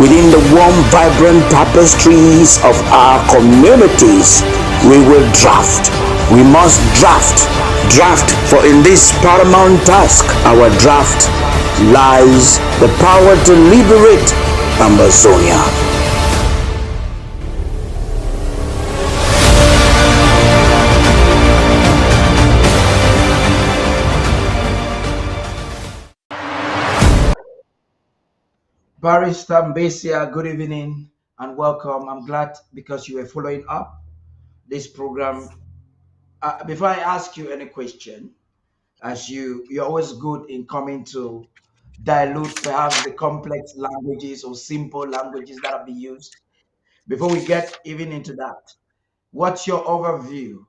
within the warm, vibrant tapestries of our communities. We will draft. We must draft. Draft, for in this paramount task, our draft lies the power to liberate Ambazonia. Barrister Mbesia, good evening and welcome. I'm glad because you were following up this program. Before I ask you any question, as you're always good in coming to dilute perhaps the complex languages or simple languages that are being used. Before we get even into that, what's your overview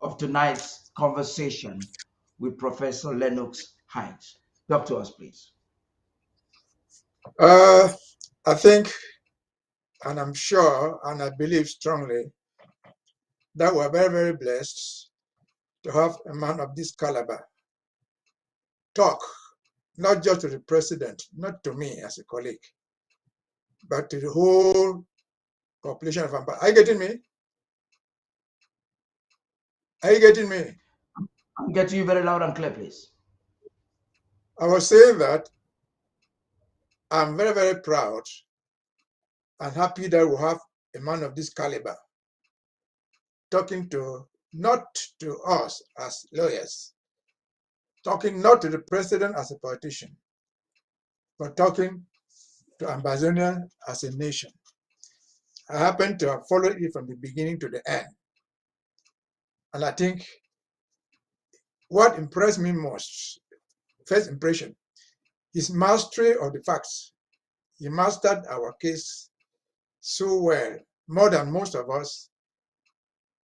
of tonight's conversation with Professor Lennox Hines? Talk to us, please. I think, and I'm sure, and I believe strongly that we're very, very blessed to have a man of this caliber talk, not just to the president, not to me as a colleague, but to the whole population of Amba. Are you getting me? Are you getting me? I'm getting you very loud and clear, please. I was saying that I'm very, very proud and happy that we have a man of this caliber talking to, not to us as lawyers, talking not to the president as a politician, but talking to Ambazonia as a nation. I happen to have followed it from the beginning to the end. And I think what impressed me most, first impression, is mastery of the facts. He mastered our case so well, more than most of us,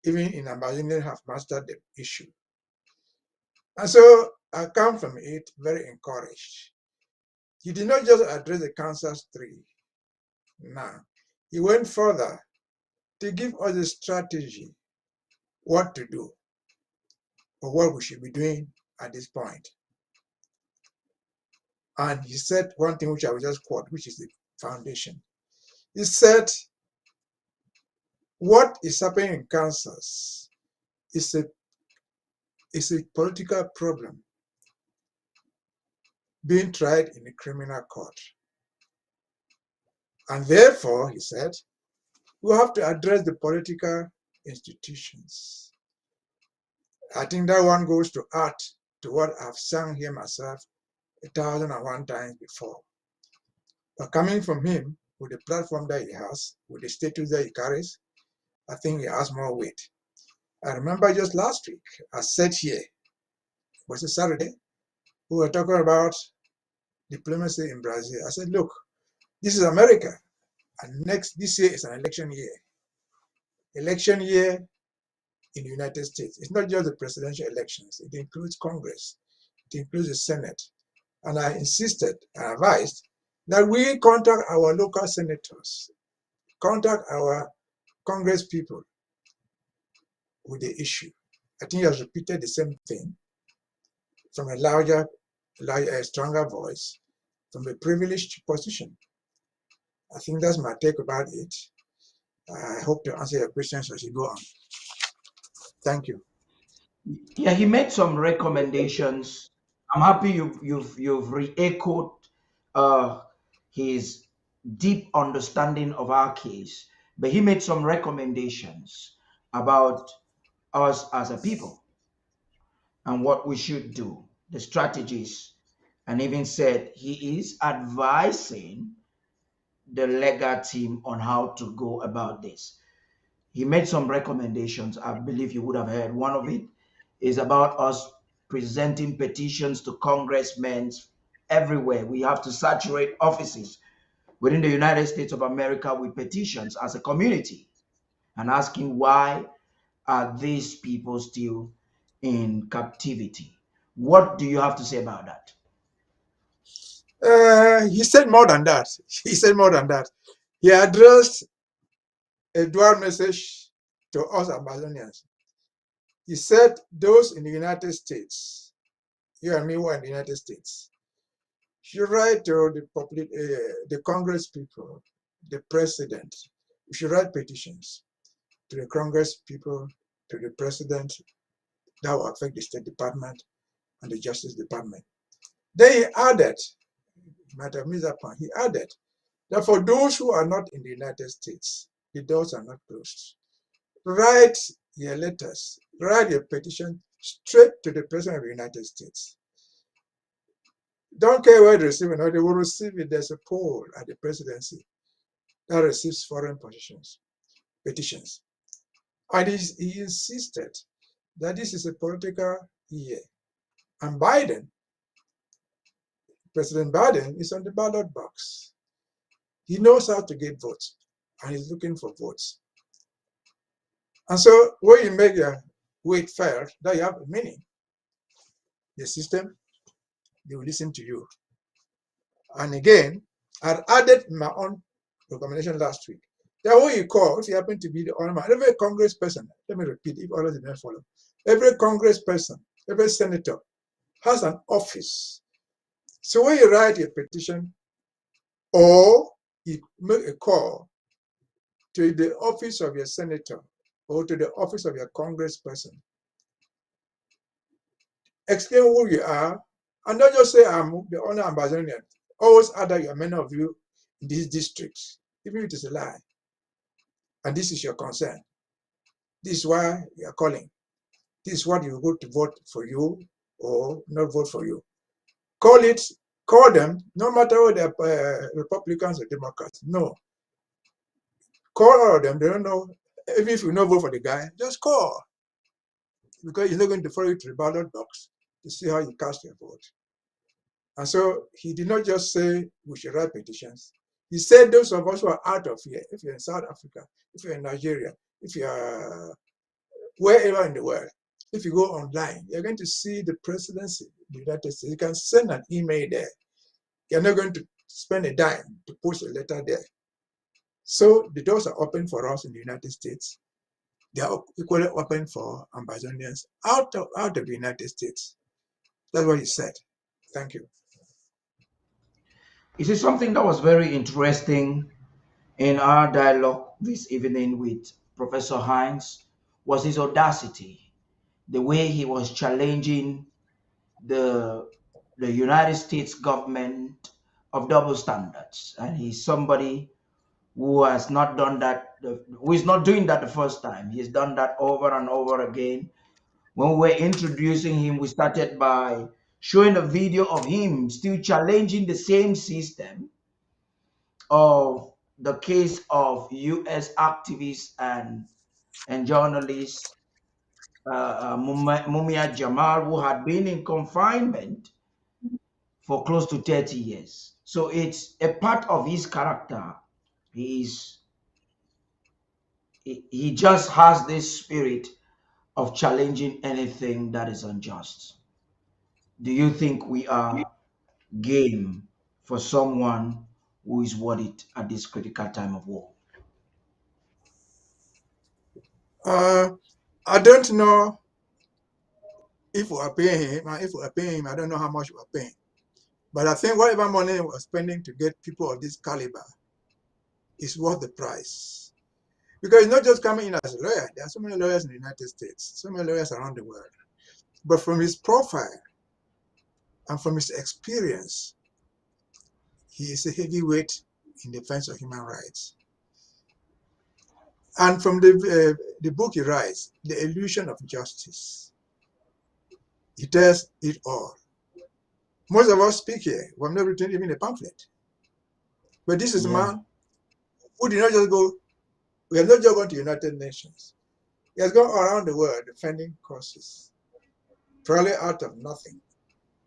even in Ambazonia, have mastered the issue. And so I come from it very encouraged. He did not just address the Kansas tree. Now, he went further to give us a strategy, what to do, or what we should be doing at this point. And he said one thing which I will just quote, which is the foundation. He said, what is happening in Kansas is a political problem being tried in a criminal court. And therefore, he said, we have to address the political institutions. I think that one goes to add to what I've sung here myself 1,001 times before. But coming from him, with the platform that he has, with the status that he carries, I think he has more weight. I remember just last week, I sat here, was it Saturday? We were talking about diplomacy in Brazil. I said, look, this is America, and this year is an election year. Election year in the United States. It's not just the presidential elections, it includes Congress, it includes the Senate. And I insisted and advised that we contact our local senators, contact our Congress people with the issue. I think he has repeated the same thing from a stronger voice, from a privileged position. I think that's my take about it. I hope to answer your questions as you go on. Thank you. Yeah, he made some recommendations. I'm happy you've re-echoed uh, his deep understanding of our case, but he made some recommendations about us as a people and what we should do, the strategies, and even said he is advising the legal team on how to go about this. He made some recommendations. I believe you would have heard. One of it is about us presenting petitions to congressmen everywhere. We have to saturate offices within the United States of America with petitions as a community and asking why are these people still in captivity? What do you have to say about that? He said more than that. He said more than that. He addressed a dual message to us Amazonians. He said those in the United States, you and me were in the United States, should write to the Congress people, the president. We should write petitions to the Congress people, to the president, that will affect the State Department and the Justice Department. Then he added, you might have missed that point, he added that for those who are not in the United States, the doors are not closed. Write your letters, write your petition straight to the President of the United States. Don't care where they receive it or they will receive it. There's a poll at the presidency that receives foreign petitions. And he insisted that this is a political year. And President Biden is on the ballot box. He knows how to get votes, and he's looking for votes. And so when you make your weight fair, that you have a meaning. The system, they will listen to you. And again, I added my own recommendation last week. That when you call, if you happen to be the owner, every congressperson, let me repeat, if others didn't follow, every congressperson, every senator has an office. So when you write a petition or you make a call to the office of your senator or to the office of your congressperson, explain who you are, and not just say I'm the owner Ambazonian. Always add that you are many of you in this district, even if it is a lie. And this is your concern. This is why you are calling. This is what you go to vote for you or not vote for you. Call them, no matter whether they're Republicans or Democrats. No. Call all of them. They don't know. Even if you don't vote for the guy, just call. Because he's not going to follow you to the ballot box to see how you cast your vote. And so he did not just say we should write petitions. He said those of us who are out of here, if you're in South Africa, if you're in Nigeria, if you're wherever in the world, if you go online, you're going to see the presidency of the United States. You can send an email there. You're not going to spend a dime to post a letter there. So the doors are open for us in the United States. They are equally open for Ambazonians out of the United States. That's what he said. Thank you. You see, something that was very interesting in our dialogue this evening with Professor Hines was his audacity, the way he was challenging the United States government of double standards. And he's somebody who has not done that, who is not doing that the first time. He's done that over and over again. When we were introducing him, we started by showing a video of him still challenging the same system of the case of U.S. activists and journalists, Mumia Jamal, who had been in confinement for close to 30 years. So it's a part of his character. He just has this spirit of challenging anything that is unjust. Do you think we are game for someone who is worth it at this critical time of war? I don't know if we are paying him, and if we are paying him, I don't know how much we are paying. But I think whatever money we're spending to get people of this caliber is worth the price. Because it's not just coming in as a lawyer. There are so many lawyers in the United States, so many lawyers around the world. But from his profile and from his experience, he is a heavyweight in defense of human rights. And from the book he writes, The Illusion of Justice, he tells it all. Most of us speak here, we have never written even a pamphlet. But this is a man who did not just go, we have not just gone to United Nations. He has gone around the world defending causes, probably out of nothing.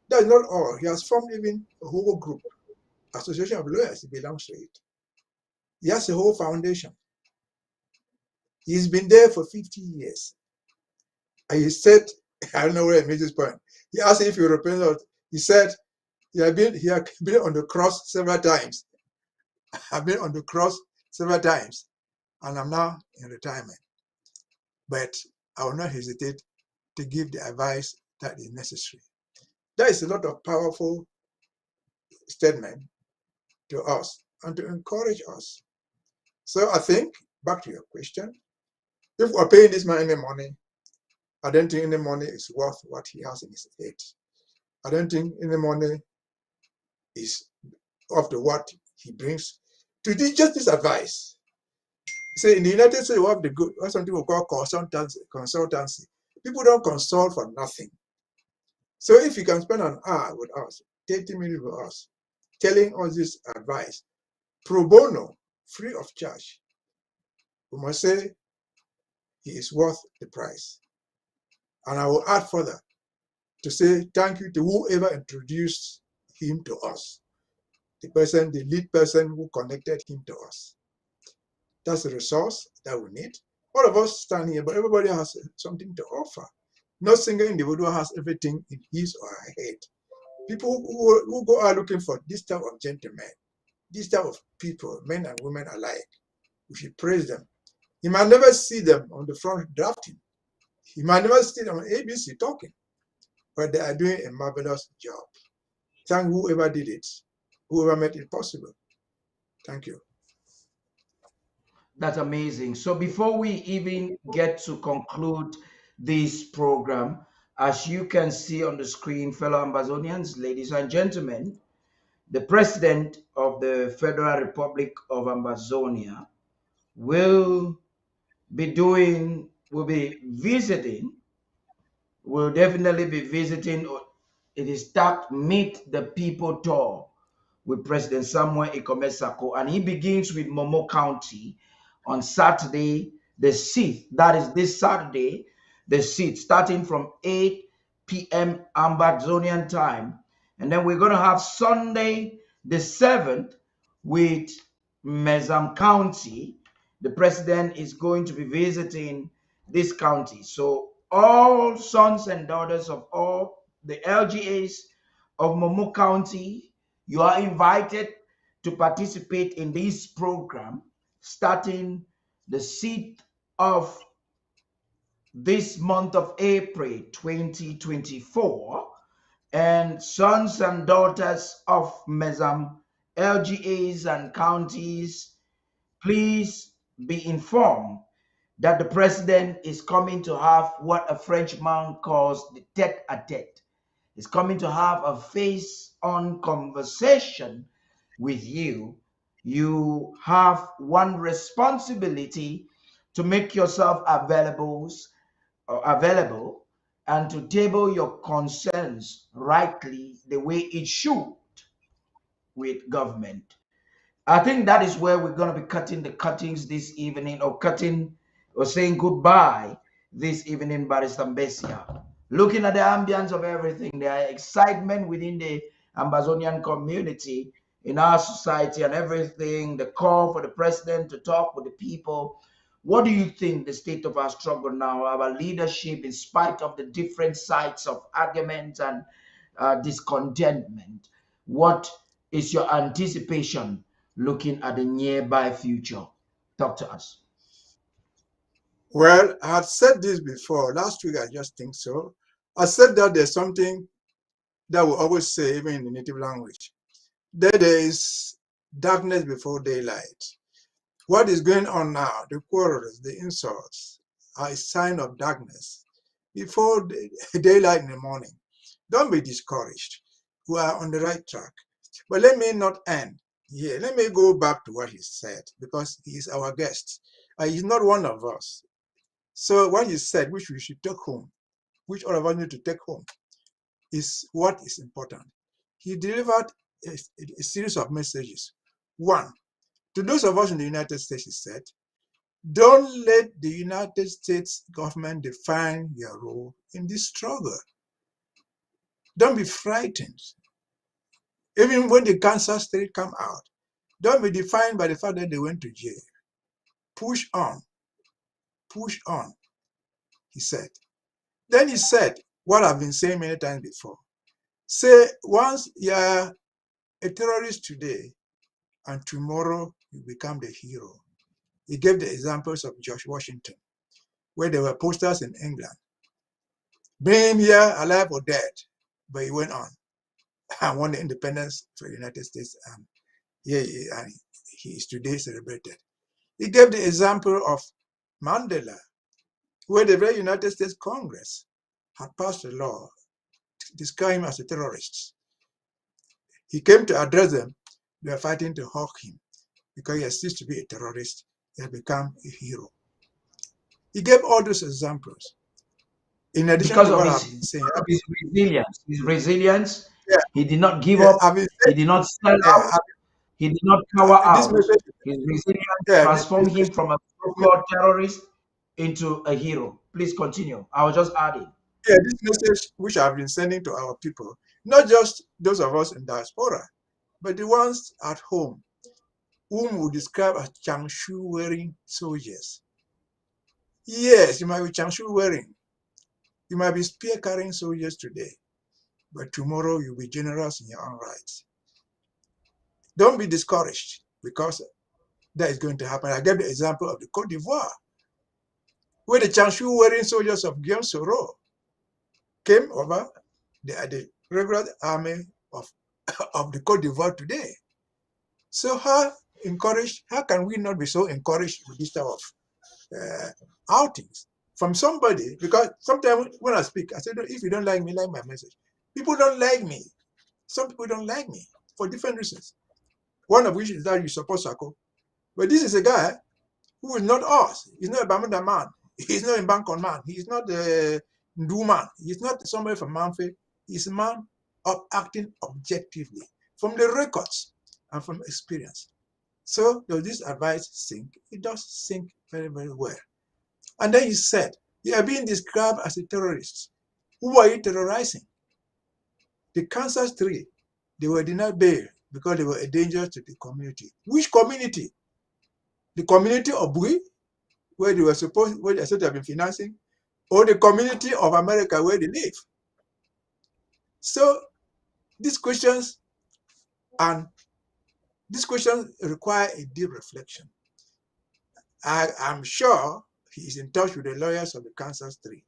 That's not all. He has formed even a whole group, Association of Lawyers, he belongs to it. He has a whole foundation. He's been there for 50 years. And he said, I don't know where he made this point. He asked if you repent. He said, he had been on the cross several times. I've been on the cross several times, and I'm now in retirement. But I will not hesitate to give the advice that is necessary. That is a lot of powerful statement to us and to encourage us. So I think, back to your question, if we're paying this man any money, I don't think any money is worth what he has in his head. I don't think any money is up to what he brings to just this advice. See, in the United States, we have what some people call consultancy. People don't consult for nothing. So if you can spend an hour with us, 30 minutes for us, telling us this advice, pro bono, free of charge. We must say he is worth the price. And I will add further to say thank you to whoever introduced him to us, the lead person who connected him to us. That's the resource that we need. All of us stand here, but everybody has something to offer. No single individual has everything in his or her head. People who go out looking for this type of gentlemen, this type of people, men and women alike, we should praise them. You might never see them on the front drafting. You might never see them on ABC talking, but they are doing a marvelous job. Thank whoever did it, whoever made it possible. Thank you. That's amazing. So before we even get to conclude this program, as you can see on the screen, fellow Ambazonians, ladies and gentlemen, the President of the Federal Republic of Ambazonia will definitely be visiting. It is tagged Meet the People Tour with President Samuel Ikomesako, and he begins with Momo County on Saturday the 6th. That is this Saturday the 6th, starting from 8 p.m. Ambazonian time. And then we're going to have Sunday the 7th with Mezam County. The president is going to be visiting this county. So all sons and daughters of all the LGAs of Momo County, you are invited to participate in this program starting the 6th of this month of April 2024. And sons and daughters of Mezam LGAs and counties, please be informed that the president is coming to have what a Frenchman calls the tete-a-tete. He's coming to have a face-on conversation with you. You have one responsibility to make yourself available and to table your concerns rightly the way it should with government. I think that is where we're going to be cutting the cuttings this evening, or saying goodbye this evening, Barrister Mbesia. Looking at the ambience of everything, there are excitement within the Ambazonian community, in our society and everything, the call for the president to talk with the people. What do you think the state of our struggle now, our leadership, in spite of the different sides of arguments and discontentment? What is your anticipation looking at the nearby future? Talk to us. Well, I had said this before. Last week, I just think so. I said that there's something that we always say, even in the native language, that there is darkness before daylight. What is going on now, the quarrels, the insults, are a sign of darkness before daylight in the morning. Don't be discouraged. We are on the right track. But let me not end here. Let me go back to what he said, because he is our guest. He's not one of us. So what he said, which we should take home, which all of us need to take home, is what is important. He delivered a series of messages. One, to those of us in the United States, he said, don't let the United States government define your role in this struggle. Don't be frightened. Even when the Kansas State come out, don't be defined by the fact that they went to jail. Push on, he said. Then he said what I've been saying many times before. Say, once you're a terrorist today, and tomorrow you become the hero. He gave the examples of George Washington, where there were posters in England. Bring him here, alive or dead. But he went on and won the independence for the United States. And he is today celebrated. He gave the example of Mandela, where the very United States Congress had passed a law to describe him as a terrorist. He came to address them. They were fighting to hawk him because he has ceased to be a terrorist. He has become a hero. He gave all those examples. In addition to what I've been saying, his resilience Yeah, He did not give yeah. up. I've been He saying, did not sell yeah, out. He did not cower this out. message, His resilience yeah, this transformed him message, from a me- so-called terrorist into a hero. Please continue. I was just adding. yeah, this message which I've been sending to our people, not just those of us in diaspora, but the ones at home, whom we describe as changshu wearing soldiers. Yes, you might be changshu wearing. You might be spear carrying soldiers today, but tomorrow you'll be generous in your own rights. Don't be discouraged because that is going to happen. I gave the example of the Cote d'Ivoire, where the changshu wearing soldiers of Guillaume Soro came over. They are the regular army of, of the Cote d'Ivoire today. So how can we not be so encouraged with this type of outings from somebody? Because sometimes when I speak, I say, if you don't like me, like my message. People don't like me. Some people don't like me for different reasons. One of which is that you support Sako. But this is a guy who is not us. He's not a Bermuda man. He's not a Bangkok man. He's not a Ndu man. He's not somebody from Manfred. He's a man of acting objectively from the records and from experience. So does this advice sink? It does sink very, very well. And then he said, you are being described as a terrorist. Who are you terrorizing? The Kansas 3, they were denied bail because they were a danger to the community. Which community? The community of Bui, where they said to have been financing, or the community of America where they live. So these questions require a deep reflection. I'm sure he is in touch with the lawyers of the Kansas 3.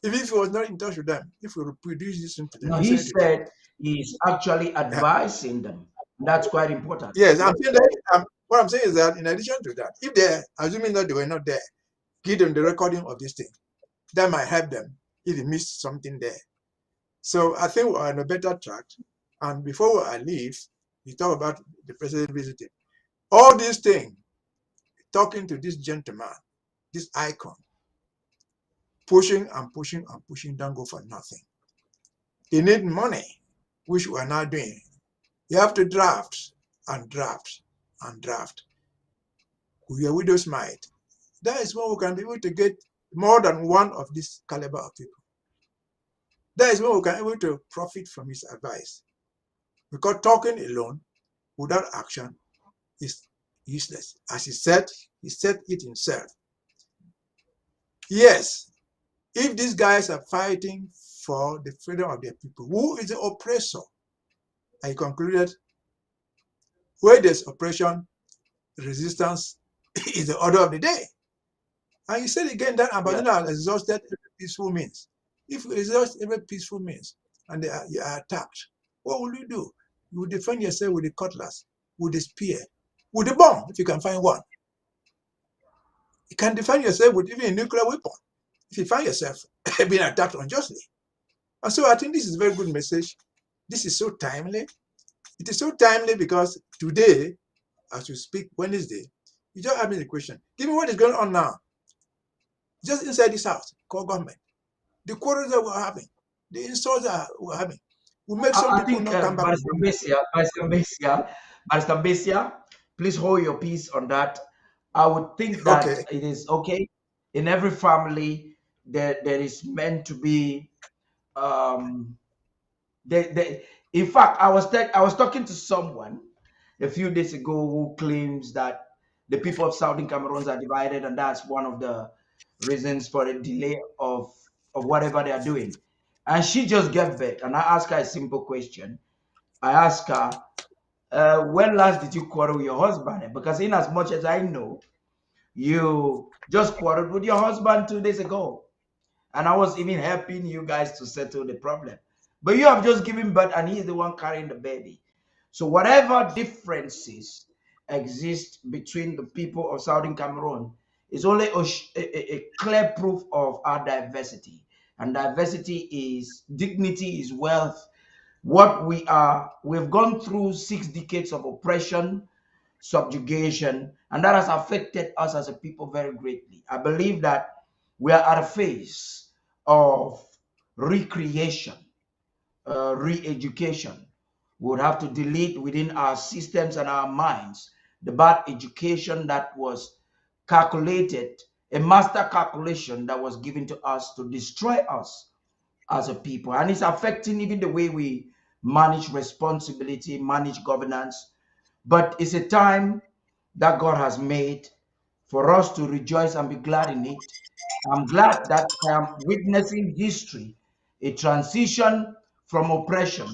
Even if he was not in touch with them, if we reproduce this into them, No, he listen to them. said he's actually advising them. That's quite important. Yes, I'm saying that. What I'm saying is that in addition to that, if they're assuming that they were not there, give them the recording of this thing. That might help them if they missed something there. So I think we're on a better track. And before I leave, you talk about the president visiting. All these things, talking to this gentleman, this icon, pushing and pushing and pushing, don't go for nothing. They need money, which we are now doing. You have to draft and draft and draft. We are widow's mite. That is when we can be able to get more than one of this caliber of people. That is when we can be able to profit from his advice. Because talking alone without action is useless. As he said it himself. Yes, if these guys are fighting for the freedom of their people, who is the oppressor? I concluded, where there's oppression, resistance is the order of the day. And you said again that Ambassador has exhausted every peaceful means. If you exhaust every peaceful means and you are attacked, what will you do? You will defend yourself with the cutlass, with the spear, with the bomb, if you can find one. You can defend yourself with even a nuclear weapon if you find yourself being attacked unjustly. And so I think this is a very good message. This is so timely. It is so timely because today, as we speak, Wednesday, you just asked me the question. Give me what is going on now. Just inside this house, called government. The quarrels that we're having, the insults that we're having, will make some I people think not come back. Barrister Besia, please hold your peace on that. I would think that Okay. it is okay. In every family, there is meant to be um, in fact, I was talking to someone a few days ago who claims that the people of Southern Cameroons are divided, and that's one of the reasons for the delay of whatever they are doing. And she just gave back, and I asked her a simple question. I asked her, when last did you quarrel with your husband? Because in as much as I know, you just quarreled with your husband 2 days ago. And I was even helping you guys to settle the problem. But you have just given birth and he's the one carrying the baby. So whatever differences exist between the people of Southern Cameroon is only a clear proof of our diversity. And diversity is dignity, is wealth. What we've gone through 6 decades of oppression, subjugation, and that has affected us as a people very greatly. I believe that we are at a phase of recreation, re-education. We would have to delete within our systems and our minds the bad education that was calculated, a master calculation that was given to us to destroy us as a people. And it's affecting even the way we manage responsibility, manage governance. But it's a time that God has made for us to rejoice and be glad in it. I'm glad that I am witnessing history, a transition from oppression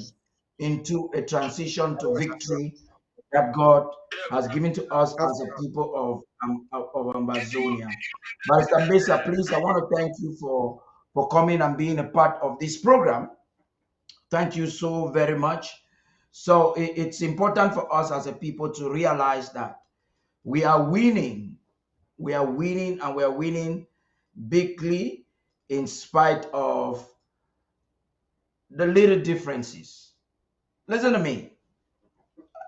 into a transition to victory that God has given to us as a people of Amazonia. Barrister Mesa, please, I want to thank you for coming and being a part of this program. Thank you so very much. So it's important for us as a people to realize that we are winning. We are winning, and we are winning bigly in spite of the little differences. Listen to me.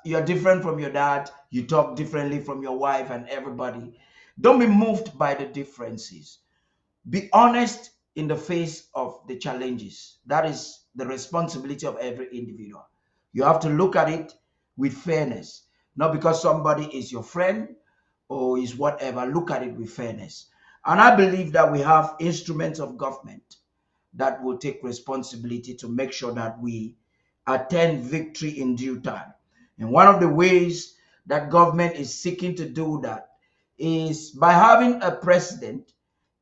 You're different from your dad. You talk differently from your wife and everybody. Don't be moved by the differences. Be honest in the face of the challenges. That is the responsibility of every individual. You have to look at it with fairness, not because somebody is your friend or is whatever. Look at it with fairness. And I believe that we have instruments of government that will take responsibility to make sure that we attain victory in due time. And one of the ways that government is seeking to do that is by having a president,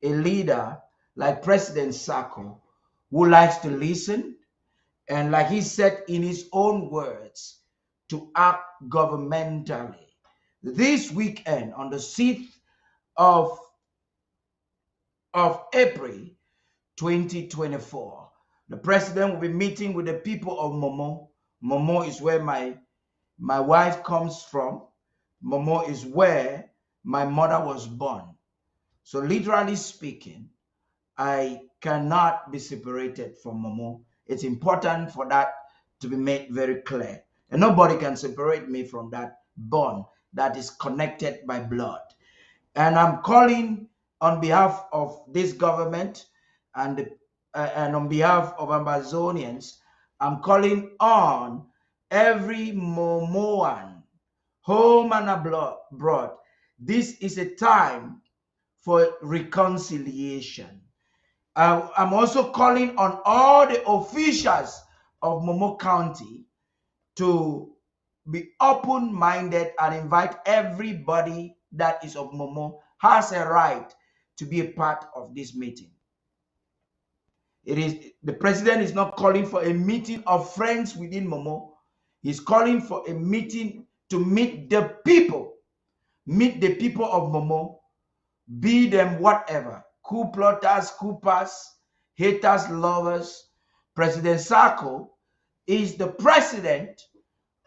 a leader like President Sako, who likes to listen and, like he said in his own words, to act governmentally. This weekend, on the 6th of April 2024, the president will be meeting with the people of Momo. Momo is where my wife comes from. Momo is where my mother was born. So literally speaking, I cannot be separated from Momo. It's important for that to be made very clear. And nobody can separate me from that bond that is connected by blood. And I'm calling on behalf of this government and on behalf of Amazonians, I'm calling on every Momoan, home and abroad. This is a time for reconciliation. I'm also calling on all the officials of Momo County to be open-minded and invite everybody that is of Momo has a right to be a part of this meeting. The president is not calling for a meeting of friends within Momo. He's calling for a meeting to meet the people of Momo, be them whatever, coup plotters, coupers, haters, lovers. President Sako is the president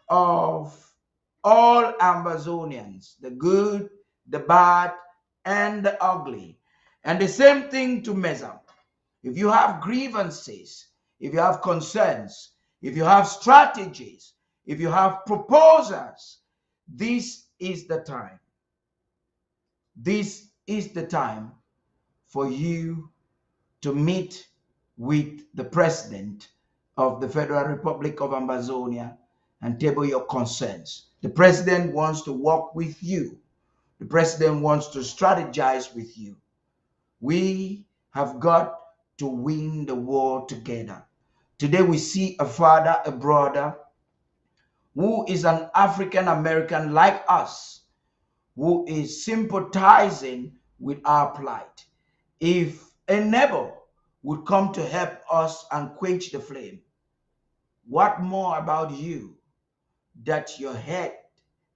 of all Amazonians, the good, the bad, and the ugly. And the same thing to Meza. If you have grievances, if you have concerns, if you have strategies, if you have proposals, this is the time. This is the time for you to meet with the president of the Federal Republic of Amazonia and table your concerns. The president wants to work with you. The president wants to strategize with you. We have got to win the war together. Today we see a father, a brother, who is an African American like us, who is sympathizing with our plight. If a neighbor would come to help us and quench the flame, what more about you that your head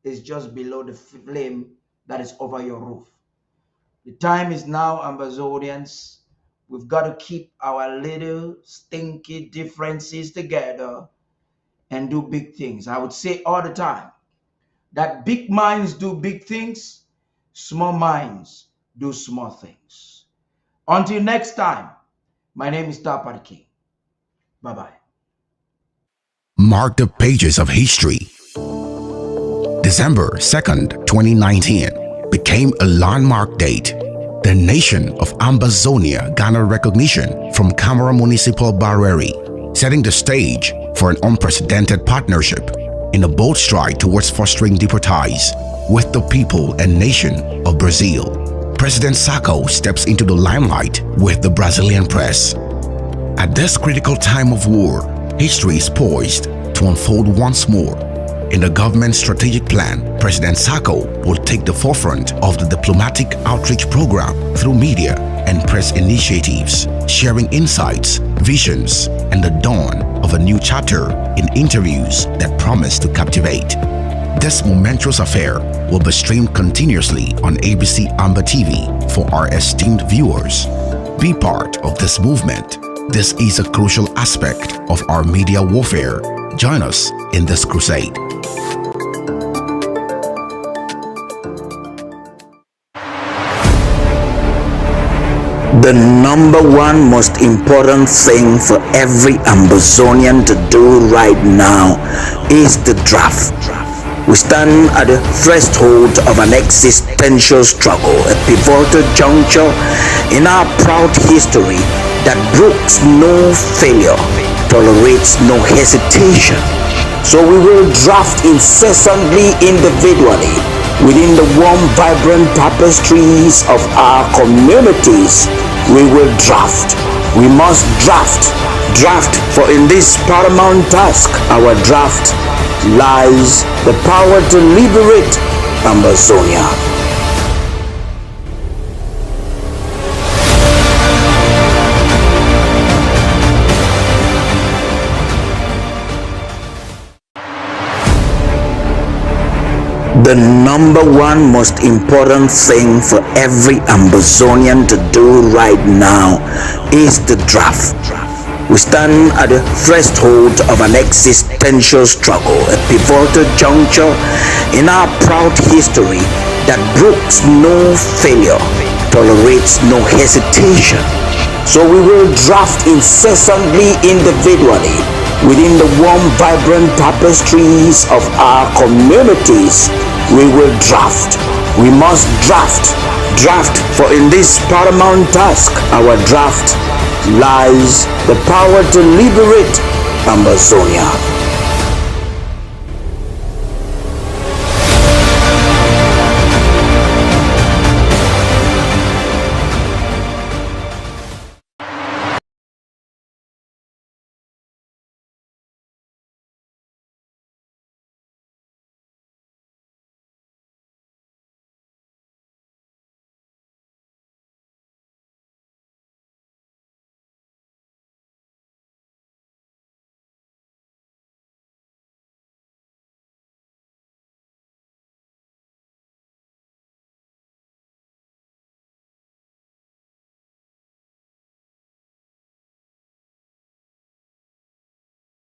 is just below the flame that is over your roof? The time is now, Amazonians. We've got to keep our little stinky differences together and do big things. I would say all the time that big minds do big things, small minds do small things. Until next time, my name is Tarh King. Bye-bye. Mark the pages of history. December 2nd, 2019 became a landmark date. The nation of Ambazonia garnered recognition from Camera Municipal Bareri, setting the stage for an unprecedented partnership in a bold stride towards fostering deeper ties with the people and nation of Brazil. President Sacco steps into the limelight with the Brazilian press. At this critical time of war, history is poised to unfold once more. In the government's strategic plan, President Sacco will take the forefront of the diplomatic outreach program through media and press initiatives, sharing insights, visions, and the dawn of a new chapter in interviews that promise to captivate. This momentous affair will be streamed continuously on ABC Amber TV for our esteemed viewers. Be part of this movement. This is a crucial aspect of our media warfare. Join us in this crusade. The number one most important thing for every Ambazonian to do right now is the draft. We stand at the threshold of an existential struggle, a pivotal juncture in our proud history that brooks no failure, tolerates no hesitation. So we will draft incessantly, individually, within the warm, vibrant tapestries of our communities. We will draft. We must draft. Draft, for in this paramount task, our draft, lies the power to liberate Ambazonia. The number one most important thing for every Ambazonian to do right now is the draft. We stand at the threshold of an existential struggle, a pivotal juncture in our proud history that brooks no failure, tolerates no hesitation. So we will draft incessantly, individually, within the warm, vibrant tapestries of our communities. We will draft. We must draft. Draft, for in this paramount task, our draft, lies the power to liberate Ambazonia.